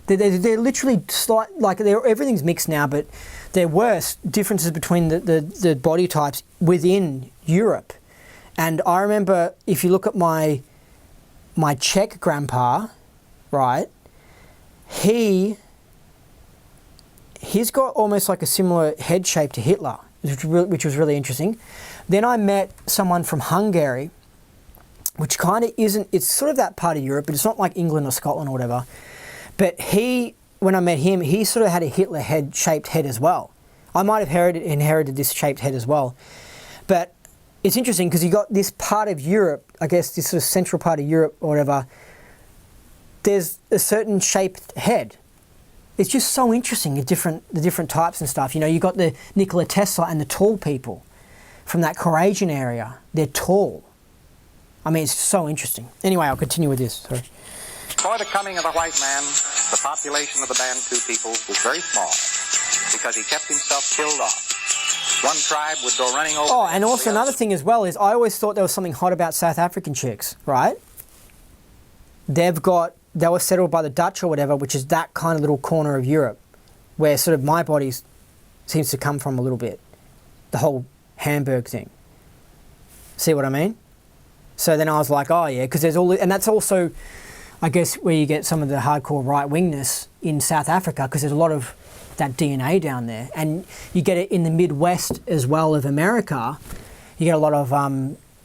they're literally slight, like everything's mixed now, but there were differences between the body types within Europe. And I remember if you look at my Czech grandpa, right, he's got almost like a similar head shape to Hitler, which was really interesting. Then I met someone from Hungary, which kind of isn't, it's sort of that part of Europe, but it's not like England or Scotland or whatever. But when I met him, he sort of had a Hitler shaped head as well. I might have inherited this shaped head as well. But it's interesting because you got this part of Europe, I guess this sort of central part of Europe or whatever, there's a certain shaped head. It's just so interesting, the different types and stuff. You know, you got the Nikola Tesla and the tall people from that Croatian area. They're tall. I mean, it's so interesting. Anyway, I'll continue with this. Sorry. Before the coming of the white man, the population of the Bantu peoples was very small because he kept himself killed off. One tribe would go running over. Oh, and also another thing as well is I always thought there was something hot about South African chicks, right? They were settled by the Dutch or whatever, which is that kind of little corner of Europe where sort of my body seems to come from a little bit. The whole Hamburg thing. See what I mean? So then I was like, oh yeah, because there's all, and that's also, I guess, where you get some of the hardcore right-wingness in South Africa, because there's a lot of that DNA down there. And you get it in the Midwest as well of America. You get a lot of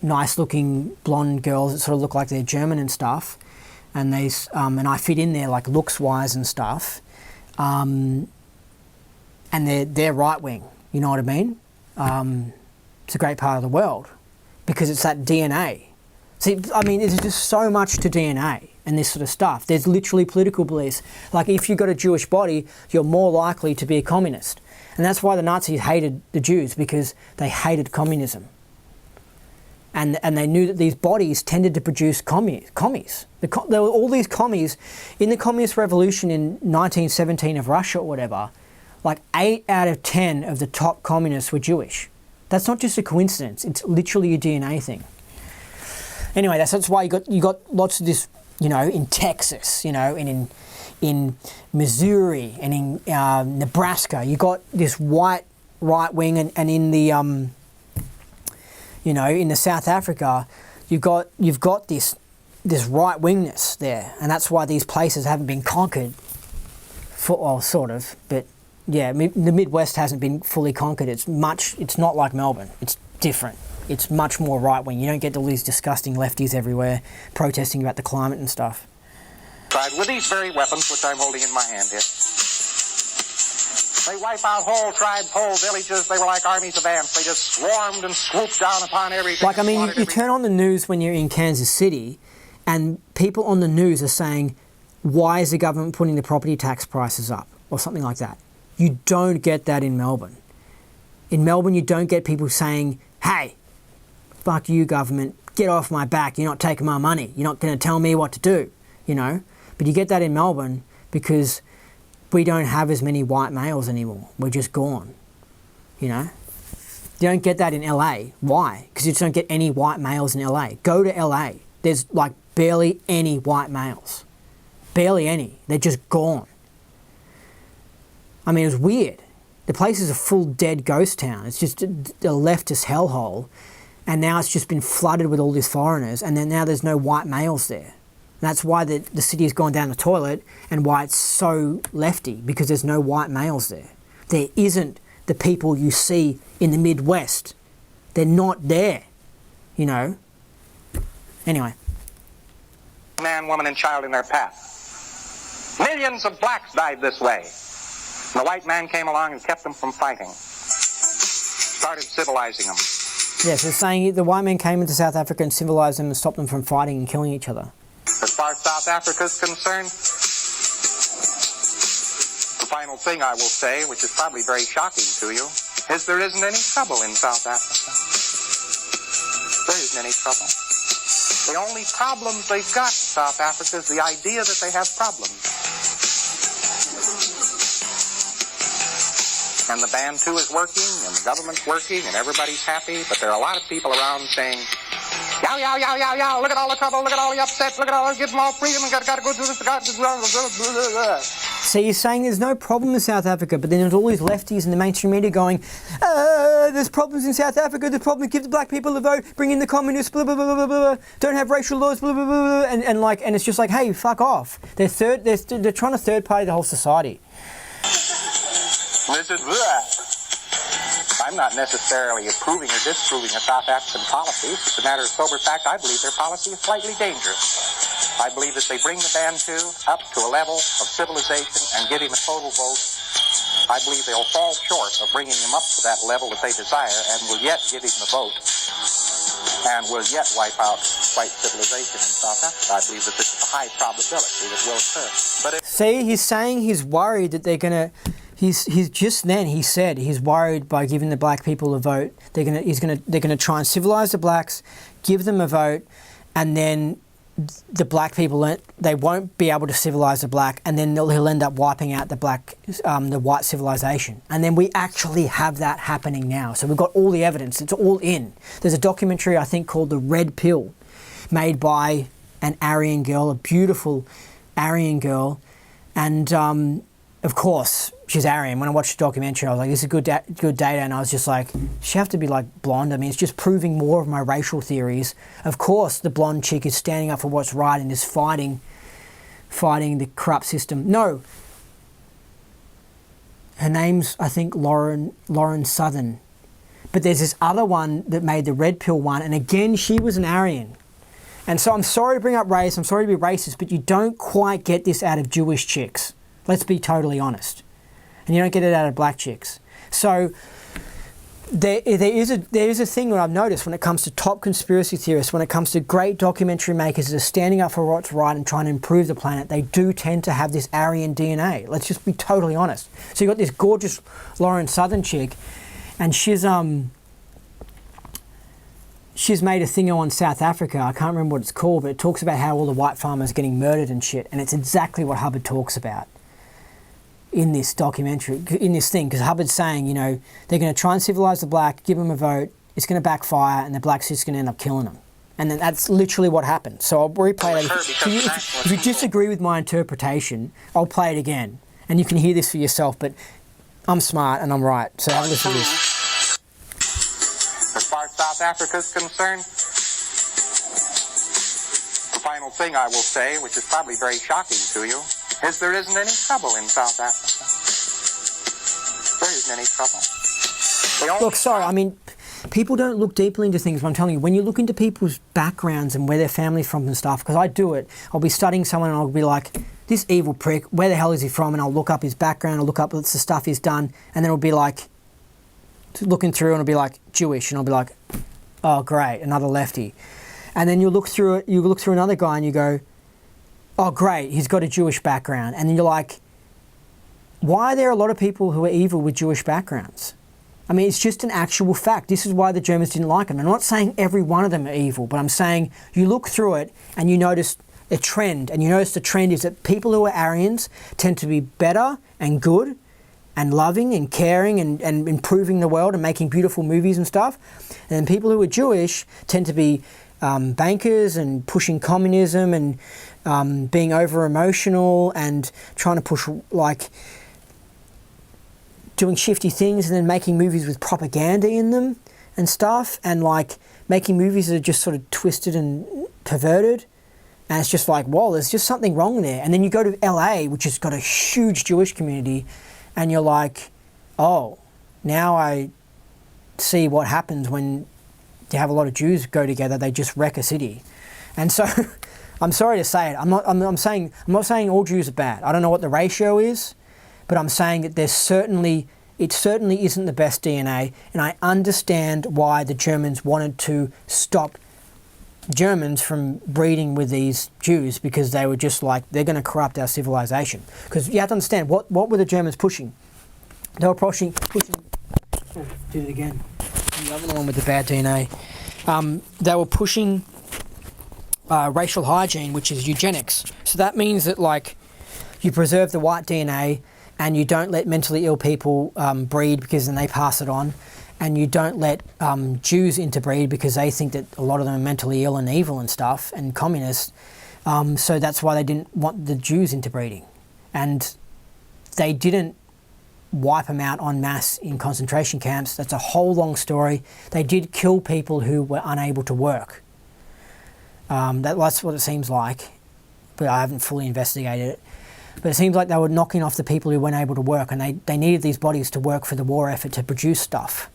nice-looking blonde girls that sort of look like they're German and stuff. And and I fit in there like looks-wise and stuff. And they're right-wing, you know what I mean? It's a great part of the world because it's that DNA. See, I mean, there's just so much to DNA and this sort of stuff. There's literally political beliefs. Like if you've got a Jewish body, you're more likely to be a communist. And that's why the Nazis hated the Jews, because they hated communism. And they knew that these bodies tended to produce commies. There were all these commies. In the Communist Revolution in 1917 of Russia or whatever, like 8 out of 10 of the top communists were Jewish. That's not just a coincidence. It's literally a DNA thing. Anyway, that's why you got lots of this, you know, in Texas, you know, and in Missouri and in Nebraska. You got this white right wing, and in the you know, in the South Africa, you've got this right wingness there, and that's why these places haven't been conquered. Sort of, but yeah, the Midwest hasn't been fully conquered. It's not like Melbourne. It's different. It's much more right-wing. You don't get all these disgusting lefties everywhere protesting about the climate and stuff. Tried with these very weapons, which I'm holding in my hand here. They wipe out whole tribes, whole villages. They were like armies of ants. They just swarmed and swooped down upon everything. Like, I mean, you turn on the news when you're in Kansas City, and people on the news are saying, why is the government putting the property tax prices up? Or something like that. You don't get that in Melbourne. In Melbourne, you don't get people saying, hey, fuck you, government, get off my back, you're not taking my money, you're not going to tell me what to do, you know? But you get that in Melbourne because we don't have as many white males anymore. We're just gone, you know? You don't get that in LA. Why? Because you just don't get any white males in LA. Go to LA. There's like barely any white males. Barely any. They're just gone. I mean, it was weird. The place is a full dead ghost town. It's just a leftist hellhole. And now it's just been flooded with all these foreigners. And then now there's no white males there. And that's why the city has gone down the toilet and why it's so lefty, because there's no white males there. There isn't the people you see in the Midwest. They're not there, you know. Anyway. Man, woman, and child in their path. Millions of blacks died this way. And the white man came along and kept them from fighting. Started civilizing them. Yes, they're saying the white man came into South Africa and civilized them and stopped them from fighting and killing each other. As far as South Africa is concerned, the final thing I will say, which is probably very shocking to you, is there isn't any trouble in South Africa. There isn't any trouble. The only problems they've got in South Africa is the idea that they have problems. And the Bantu is working, and the government's working, and everybody's happy, but there are a lot of people around saying, yow, yow, yow, yow, yow, look at all the trouble, look at all the upset, look at all, give them all freedom, and gotta go do this, So you're saying there's no problem in South Africa, but then there's all these lefties in the mainstream media going, there's problems in South Africa, there's problems, give the black people a vote, bring in the communists, blah, blah, blah, blah, blah, don't have racial laws, blah, blah, blah, blah, and it's just like, hey, fuck off. They're trying to third party the whole society. This is I'm not necessarily approving or disapproving of South African policies. It's a matter of sober fact. I believe their policy is slightly dangerous. I believe that they bring the Bantu up to a level of civilization and give him a total vote. I believe they'll fall short of bringing him up to that level that they desire and will yet give him the vote and will yet wipe out white civilization in South Africa. I believe that this is a high probability that will occur. But see, he's saying he's worried that they're going to... He's just then he said he's worried by giving the black people a vote. They're gonna try and civilize the blacks, give them a vote, and then the black people they won't be able to civilize the black, and then he'll end up wiping out the white civilization. And then we actually have that happening now. So we've got all the evidence. It's all in. There's a documentary I think called The Red Pill, made by an Aryan girl, a beautiful Aryan girl, and of course, she's Aryan. When I watched the documentary, I was like, this is good data. And I was just like, she have to be like blonde. I mean, it's just proving more of my racial theories. Of course, the blonde chick is standing up for what's right and is fighting the corrupt system. No. Her name's, I think, Lauren Southern. But there's this other one that made the Red Pill one. And again, she was an Aryan. And so I'm sorry to bring up race. I'm sorry to be racist, but you don't quite get this out of Jewish chicks. Let's be totally honest. And you don't get it out of black chicks. So there is a thing that I've noticed when it comes to top conspiracy theorists, when it comes to great documentary makers that are standing up for what's right and trying to improve the planet, they do tend to have this Aryan DNA. Let's just be totally honest. So you've got this gorgeous Lauren Southern chick, and she's made a thing on South Africa. I can't remember what it's called, but it talks about how all the white farmers are getting murdered and shit, and it's exactly what Hubbard talks about in this documentary, in this thing, because Hubbard's saying, you know, they're going to try and civilize the black, give them a vote, it's going to backfire, and the black's just going to end up killing them. And then that's literally what happened. So I'll replay that. If you disagree with my interpretation, I'll play it again. And you can hear this for yourself, but I'm smart and I'm right. So have a listen to this. As far as South Africa is concerned, the final thing I will say, which is probably very shocking to you, is there isn't any trouble in South Africa. There isn't any trouble. Look, sorry, I mean, People don't look deeply into things, but I'm telling you, when you look into people's backgrounds and where their family's from and stuff, because I do it, I'll be studying someone and I'll be like, this evil prick, where the hell is he from? And I'll look up his background, I'll look up the stuff he's done, and then it'll be like, looking through and it'll be like, Jewish, and I'll be like, oh great, another lefty. And then you look through it, you look through another guy and you go, oh great, he's got a Jewish background. And then you're like, why are there a lot of people who are evil with Jewish backgrounds? I mean, it's just an actual fact. This is why the Germans didn't like them. I'm not saying every one of them are evil, but I'm saying you look through it and you notice a trend. And you notice the trend is that people who are Aryans tend to be better and good and loving and caring and improving the world and making beautiful movies and stuff. And then people who are Jewish tend to be bankers and pushing communism and being over emotional and trying to push, like, doing shifty things and then making movies with propaganda in them and stuff, and like making movies that are just sort of twisted and perverted. And it's just like, whoa, there's just something wrong there. And then you go to LA, which has got a huge Jewish community, and you're like, oh, now I see what happens when you have a lot of Jews go together. They just wreck a city. And so I'm sorry to say it. I'm not saying all Jews are bad. I don't know what the ratio is, but I'm saying that it certainly isn't the best DNA, and I understand why the Germans wanted to stop Germans from breeding with these Jews, because they were just like, they're going to corrupt our civilization. Because you have to understand, what were the Germans pushing? They were pushing. Oh, did it again. The other one with the bad DNA. They were pushing racial hygiene, which is eugenics. So that means that, like, you preserve the white DNA and you don't let mentally ill people breed, because then they pass it on. And you don't let Jews interbreed, because they think that a lot of them are mentally ill and evil and stuff, and communists. So that's why they didn't want the Jews interbreeding. And they didn't wipe them out en masse in concentration camps. That's a whole long story. They did kill people who were unable to work. That's what it seems like, but I haven't fully investigated it. But it seems like they were knocking off the people who weren't able to work, and they needed these bodies to work for the war effort to produce stuff.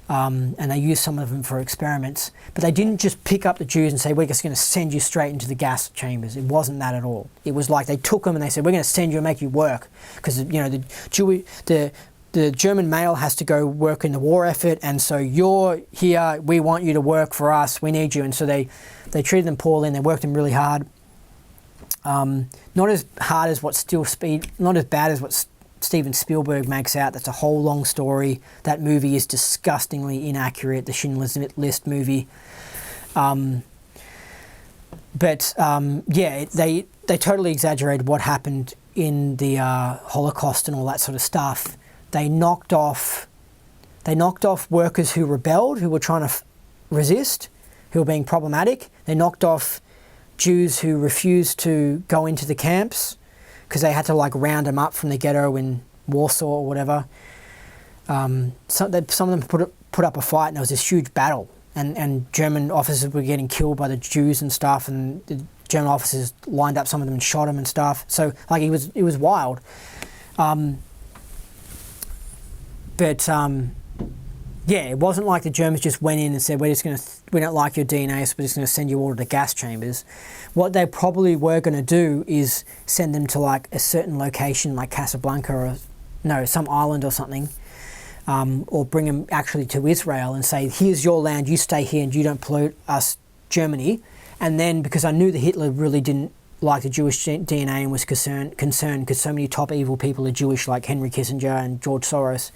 And they used some of them for experiments. But they didn't just pick up the Jews and say, we're just going to send you straight into the gas chambers. It wasn't that at all. It was like they took them and they said, we're going to send you and make you work. Because, you know, the German male has to go work in the war effort, and so you're here, we want you to work for us, we need you. And so they treated them poorly and they worked them really hard. Not as hard as not as bad as what Steven Spielberg makes out. That's a whole long story. That movie is disgustingly inaccurate, the Schindler's List movie. Yeah, they totally exaggerated what happened in the Holocaust and all that sort of stuff. They knocked off workers who rebelled, who were trying to resist, who were being problematic. They knocked off Jews who refused to go into the camps because they had to, like, round them up from the ghetto in Warsaw or whatever. Some of them put up a fight, and there was this huge battle, and German officers were getting killed by the Jews and stuff, and the German officers lined up some of them and shot them and stuff. So, like, it was wild. Yeah, it wasn't like the Germans just went in and said, we don't like your DNA, so we're just going to send you all to the gas chambers. What they probably were going to do is send them to, like, a certain location, like Casablanca or some island or something, or bring them actually to Israel and say, here's your land, you stay here and you don't pollute us, Germany. And then, because I knew that Hitler really didn't like the Jewish DNA and was concerned because so many top evil people are Jewish, like Henry Kissinger and George Soros,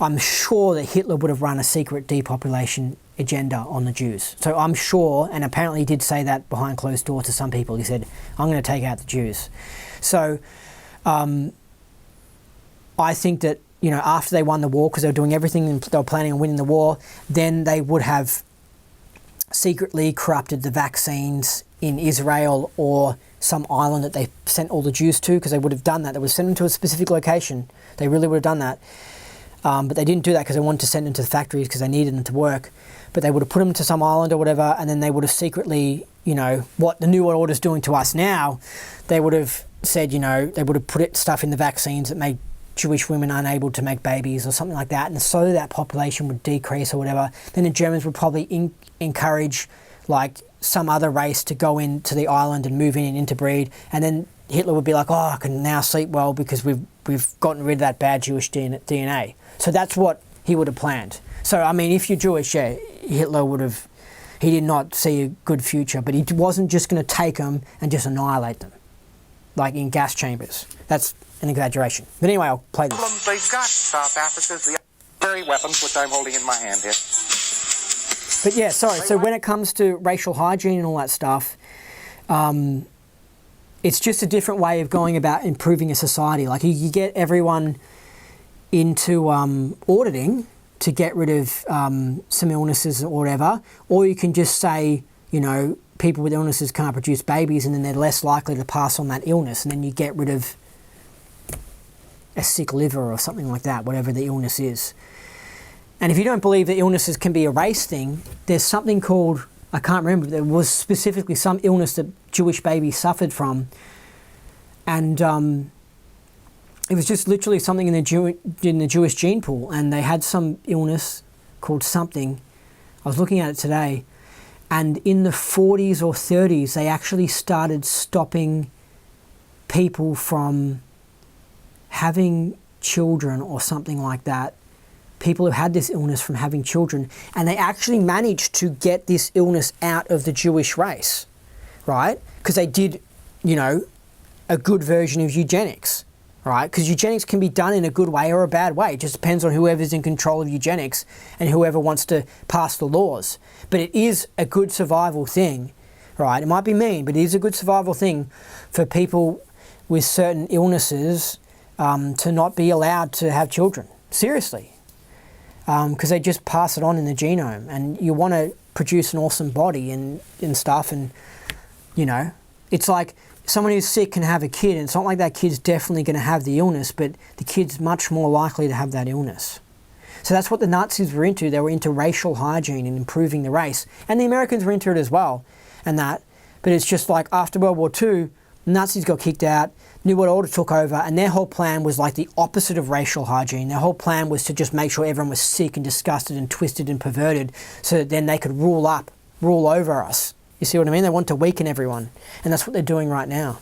I'm sure that Hitler would have run a secret depopulation agenda on the Jews. So I'm sure, and apparently he did say that behind closed doors to some people. He said, I'm going to take out the Jews. So I think that, you know, after they won the war, because they were doing everything and they were planning on winning the war, then they would have secretly corrupted the vaccines in Israel or some island that they sent all the Jews to, because they would have done that. They would have sent them to a specific location. They really would have done that. But they didn't do that because they wanted to send them to the factories because they needed them to work. But they would have put them to some island or whatever, and then they would have secretly, you know, what the New World Order is doing to us now, they would have said, you know, they would have put stuff in the vaccines that made Jewish women unable to make babies or something like that, and so that population would decrease or whatever, then the Germans would probably encourage like some other race to go into the island and move in and interbreed, and then Hitler would be like, oh, I can now sleep well because we've gotten rid of that bad Jewish DNA. So that's what he would have planned. So, I mean, if you're Jewish, yeah, Hitler would have, he did not see a good future, but he wasn't just going to take them and just annihilate them, like in gas chambers. That's an exaggeration. But anyway, I'll play this. Problems they've got in South Africa is the very weapons which I'm holding in my hand here. But yeah, sorry, so when it comes to racial hygiene and all that stuff, it's just a different way of going about improving a society. Like you get everyone into auditing to get rid of some illnesses or whatever, or you can just say, you know, people with illnesses can't produce babies and then they're less likely to pass on that illness, and then you get rid of a sick liver or something like that, whatever the illness is. And if you don't believe that illnesses can be a race thing, there's something called, I can't remember, there was specifically some illness that Jewish babies suffered from, and it was just literally something in the Jewish gene pool, and they had some illness called something. I was looking at it today, and in the 40s or 30s, they actually started stopping people from having children or something like that. People who had this illness from having children, and they actually managed to get this illness out of the Jewish race, right? Because they did, you know, a good version of eugenics, right? Because eugenics can be done in a good way or a bad way. It just depends on whoever's in control of eugenics and whoever wants to pass the laws. But it is a good survival thing, right? It might be mean, but it is a good survival thing for people with certain illnesses to not be allowed to have children. Seriously. Because they just pass it on in the genome, and you want to produce an awesome body and stuff, and you know, it's like someone who's sick can have a kid, and it's not like that kid's definitely going to have the illness, but the kid's much more likely to have that illness. So that's what the Nazis were into. They were into racial hygiene and improving the race, and the Americans were into it as well, and that. But it's just like after World War II, the Nazis got kicked out, New World Order took over, and their whole plan was like the opposite of racial hygiene. Their whole plan was to just make sure everyone was sick and disgusted and twisted and perverted, so that then they could rule over us. You see what I mean? They want to weaken everyone, and that's what they're doing right now.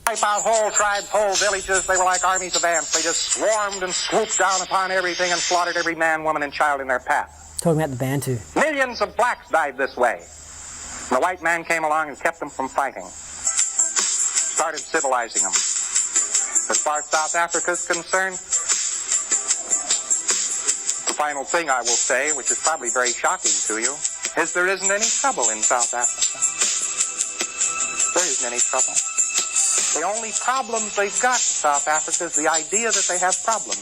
Wipe out whole tribes, whole villages. They were like armies of ants. They just swarmed and swooped down upon everything and slaughtered every man, woman, and child in their path. Talking about the Bantu. Millions of blacks died this way. And the white man came along and kept them from fighting. Started civilizing them. As far as South Africa is concerned, the final thing I will say, which is probably very shocking to you, is there isn't any trouble in South Africa. There isn't any trouble. The only problems they've got in South Africa is the idea that they have problems.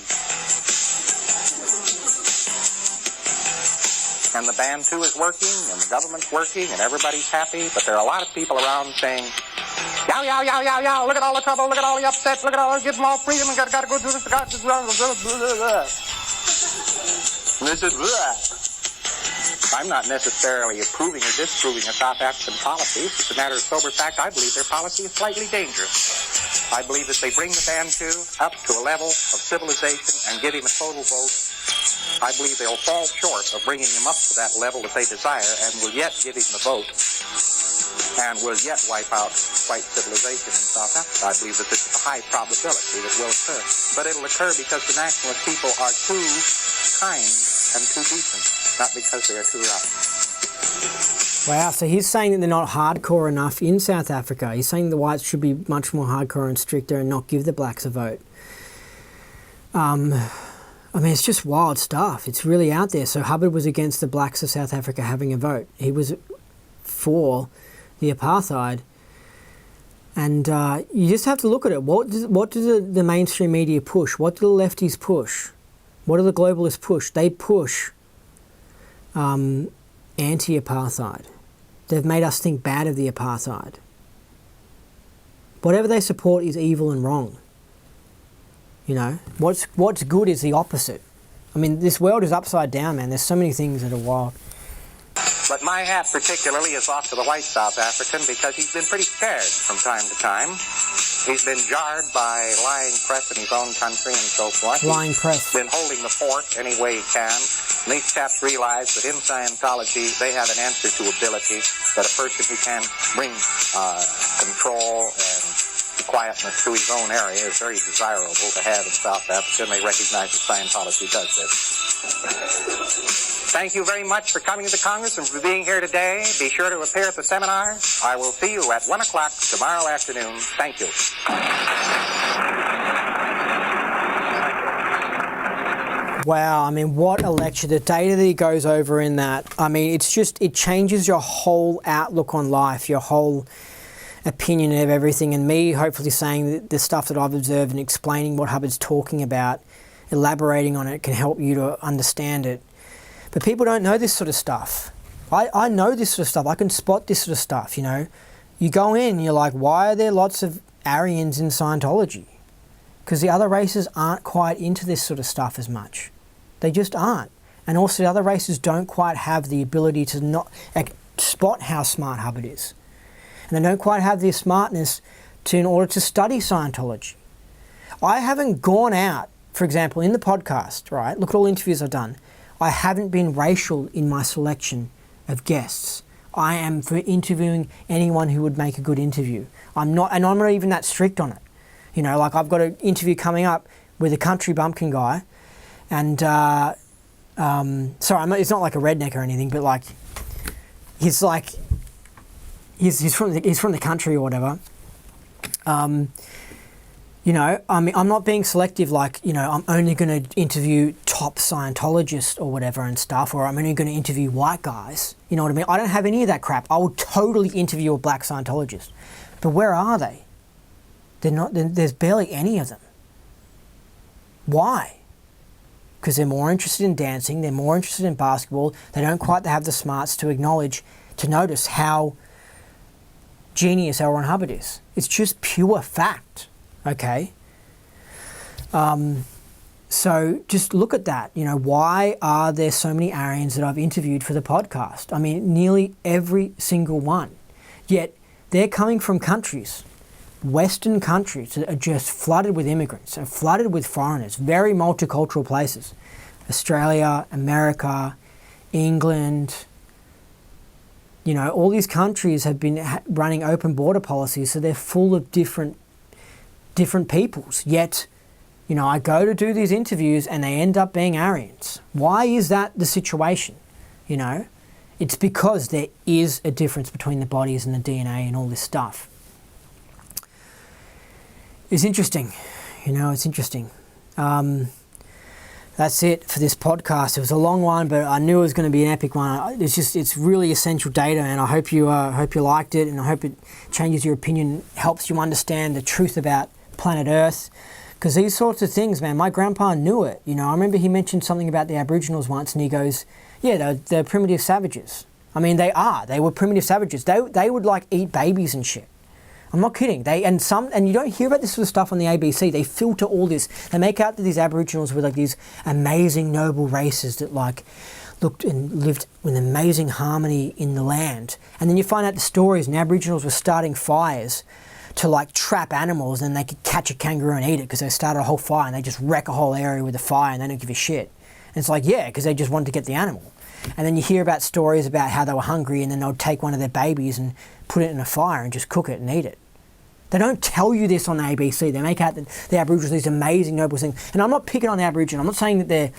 And the Bantu is working, and the government's working, and everybody's happy, but there are a lot of people around saying, yow, yow, yow, yow, yow, look at all the trouble, look at all the upset, look at all, give them all freedom, and gotta go through this, this is, I'm not necessarily approving or disapproving of South African policies. It's a matter of sober fact. I believe their policy is slightly dangerous. I believe that they bring the Bantu up to a level of civilization and give him a total vote. I believe they'll fall short of bringing him up to that level that they desire, and will yet give him the vote, and will yet wipe out white civilization in South Africa. I believe that this is a high probability that will occur. But it'll occur because the nationalist people are too kind and too decent, not because they are too rough. Wow, so he's saying that they're not hardcore enough in South Africa. He's saying the whites should be much more hardcore and stricter and not give the blacks a vote. I mean, it's just wild stuff. It's really out there. So Hubbard was against the blacks of South Africa having a vote. He was for the apartheid. And you just have to look at it. What do the mainstream media push? What do the lefties push? What do the globalists push? They push anti-apartheid. They've made us think bad of the apartheid. Whatever they support is evil and wrong. You know, what's good is the opposite. I mean, this world is upside down, man. There's so many things that are wild. But my hat particularly is off to the white South African, because he's been pretty scared from time to time. He's been jarred by lying press in his own country and so forth. Lying press. He's been holding the fort any way he can. And these chaps realize that in Scientology, they have an answer to ability, that a person who can bring control and quietness to his own area is very desirable to have in South Africa, and they recognize that Scientology does this. Thank you very much for coming to the Congress and for being here today. Be sure to appear at the seminar. I will see you at 1 o'clock tomorrow afternoon. Thank you. Wow, I mean, what a lecture. The data that he goes over in that, I mean, it's just, it changes your whole outlook on life, your whole opinion of everything. And me hopefully saying the stuff that I've observed and explaining what Hubbard's talking about, elaborating on it, can help you to understand it. But people don't know this sort of stuff. I know this sort of stuff. I can spot this sort of stuff, you know. You go in and you're like, why are there lots of Aryans in Scientology? Because the other races aren't quite into this sort of stuff as much. They just aren't. And also the other races don't quite have the ability to not spot how smart Hubbard is. And they don't quite have the smartness in order to study Scientology. I haven't gone out, for example, in the podcast, right? Look at all the interviews I've done. I haven't been racial in my selection of guests. I am for interviewing anyone who would make a good interview. I'm not even that strict on it. You know, like I've got an interview coming up with a country bumpkin guy, and sorry, it's not like a redneck or anything, but like he's from the country or whatever. You know, I mean, I'm not being selective like, you know, I'm only going to interview top Scientologists or whatever and stuff, or I'm only going to interview white guys. You know what I mean? I don't have any of that crap. I would totally interview a black Scientologist. But where are they? They're not. There's barely any of them. Why? Because they're more interested in dancing. They're more interested in basketball. They don't quite have the smarts to notice how genius L. Ron Hubbard is. It's just pure fact. Okay, so just look at that. You know, why are there so many Aryans that I've interviewed for the podcast? I mean, nearly every single one. Yet they're coming from countries, Western countries that are just flooded with immigrants and flooded with foreigners, very multicultural places. Australia, America, England. You know, all these countries have been running open border policies, so they're full of different peoples, yet, you know, I go to do these interviews and they end up being Aryans. Why is that the situation? You know, it's because there is a difference between the bodies and the DNA and all this stuff. It's interesting, you know, it's interesting. That's it for this podcast. It was a long one, but I knew it was going to be an epic one. It's really essential data, and I hope you liked it, and I hope it changes your opinion, helps you understand the truth about planet Earth, because these sorts of things, man, my grandpa knew it. You know, I remember he mentioned something about the Aboriginals once, and he goes, yeah, they're primitive savages. I mean, they were primitive savages. They would like eat babies and shit. I'm not kidding. And you don't hear about this sort of stuff on the ABC. They filter all this. They make out that these Aboriginals were like these amazing noble races that like looked and lived with amazing harmony in the land. And then you find out the stories, and Aboriginals were starting fires to like trap animals, and they could catch a kangaroo and eat it because they started a whole fire and they just wreck a whole area with a fire and they don't give a shit. And it's like, yeah, because they just wanted to get the animal. And then you hear about stories about how they were hungry, and then they'll take one of their babies and put it in a fire and just cook it and eat it. They don't tell you this on the ABC. They make out that the Aboriginals are these amazing, noble things. And I'm not picking on the Aboriginal. I'm not saying that they're,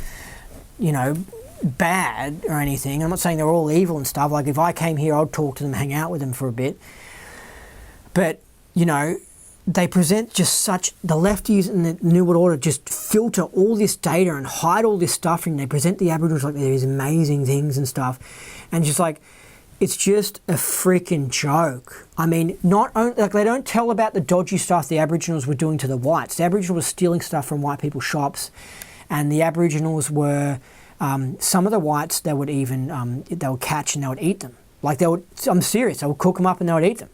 you know, bad or anything. I'm not saying they're all evil and stuff. Like, if I came here, I'd talk to them, hang out with them for a bit. But, you know, they present just such, the lefties and the New World Order just filter all this data and hide all this stuff, and they present the Aboriginals like they're these amazing things and stuff. And just like, it's just a freaking joke. I mean, not only, like, they don't tell about the dodgy stuff the Aboriginals were doing to the whites. The Aboriginals were stealing stuff from white people's shops, and the Aboriginals were, some of the whites, they would even, they would catch and they would eat them. Like, I'm serious, they would cook them up and they would eat them.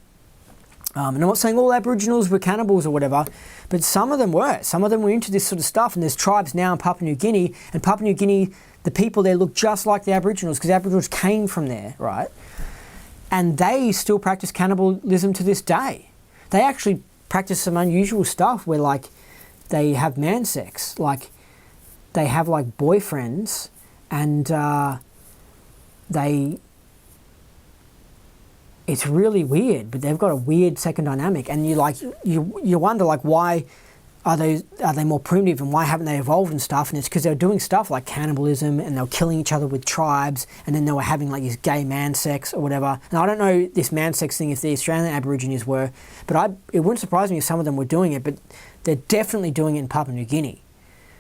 And I'm not saying all Aboriginals were cannibals or whatever, but some of them were. Some of them were into this sort of stuff, and there's tribes now in Papua New Guinea, and Papua New Guinea, the people there look just like the Aboriginals, because the Aboriginals came from there, right? And they still practice cannibalism to this day. They actually practice some unusual stuff where like they have man sex, like they have like boyfriends, and it's really weird, but they've got a weird second dynamic, and you wonder like why are they more primitive, and why haven't they evolved and stuff? And it's because they're doing stuff like cannibalism, and they're killing each other with tribes, and then they were having like this gay man sex or whatever. And I don't know this man sex thing if the Australian Aborigines were, but it wouldn't surprise me if some of them were doing it. But they're definitely doing it in Papua New Guinea.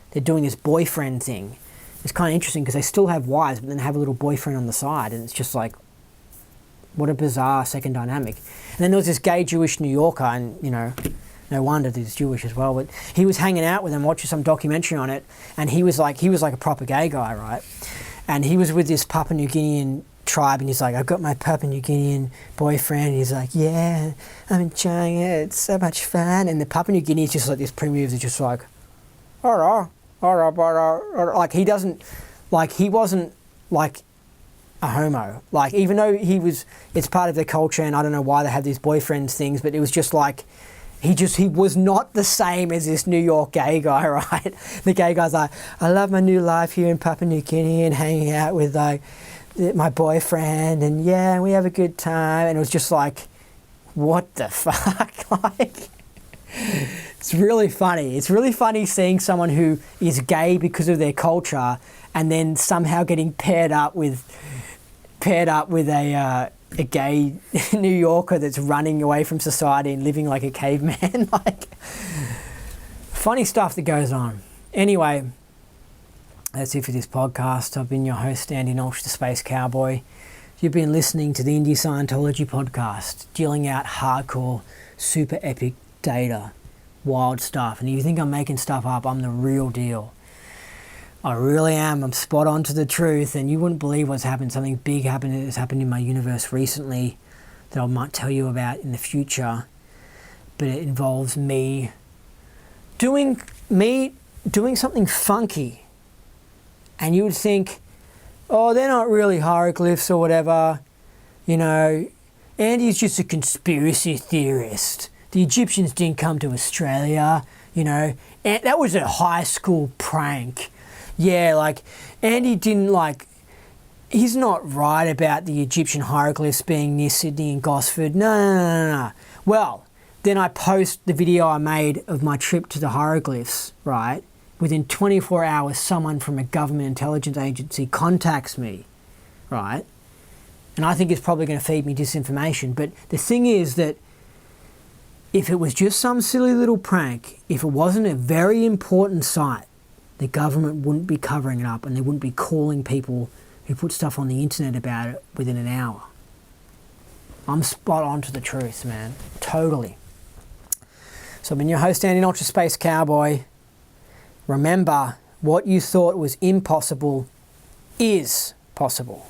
They're doing this boyfriend thing. It's kind of interesting because they still have wives, but then they have a little boyfriend on the side, and it's just like, what a bizarre second dynamic. And then there was this gay Jewish New Yorker, and no wonder he's Jewish as well, but he was hanging out with them, watching some documentary on it, and he was like a proper gay guy, right? And he was with this Papua New Guinean tribe, and he's like, I've got my Papua New Guinean boyfriend, and he's like, yeah, I'm enjoying it, it's so much fun. And the Papua New Guinea is just like this primitive, it's just like, like he wasn't like a homo, like even though it's part of their culture, and I don't know why they have these boyfriends things, but it was just like, he was not the same as this New York gay guy, right? The gay guy's like, I love my new life here in Papua New Guinea and hanging out with like my boyfriend, and yeah, we have a good time. And it was just like, what the fuck? Like, it's really funny. It's really funny seeing someone who is gay because of their culture, and then somehow getting paired up with a gay New Yorker that's running away from society and living like a caveman. Like, funny stuff that goes on. Anyway, that's it for this podcast. I've been your host, Andy Nolch, the Space Cowboy. You've been listening to the Indie Scientology podcast, dealing out hardcore, super epic data, wild stuff. And if you think I'm making stuff up, I'm the real deal. I really am. I'm spot on to the truth, and you wouldn't believe what's happened. Something big has happened in my universe recently that I might tell you about in the future. But it involves me doing something funky. And you would think, oh, they're not really hieroglyphs or whatever. Andy's just a conspiracy theorist. The Egyptians didn't come to Australia, and that was a high school prank. Yeah, like, Andy he's not right about the Egyptian hieroglyphs being near Sydney and Gosford. No. Well, then I post the video I made of my trip to the hieroglyphs, right? Within 24 hours, someone from a government intelligence agency contacts me, right? And I think it's probably going to feed me disinformation. But the thing is that if it was just some silly little prank, if it wasn't a very important site, the government wouldn't be covering it up, and they wouldn't be calling people who put stuff on the internet about it within an hour. I'm spot on to the truth, man. Totally. So I've been your host, Andy Nolch, Space Cowboy. Remember, what you thought was impossible is possible.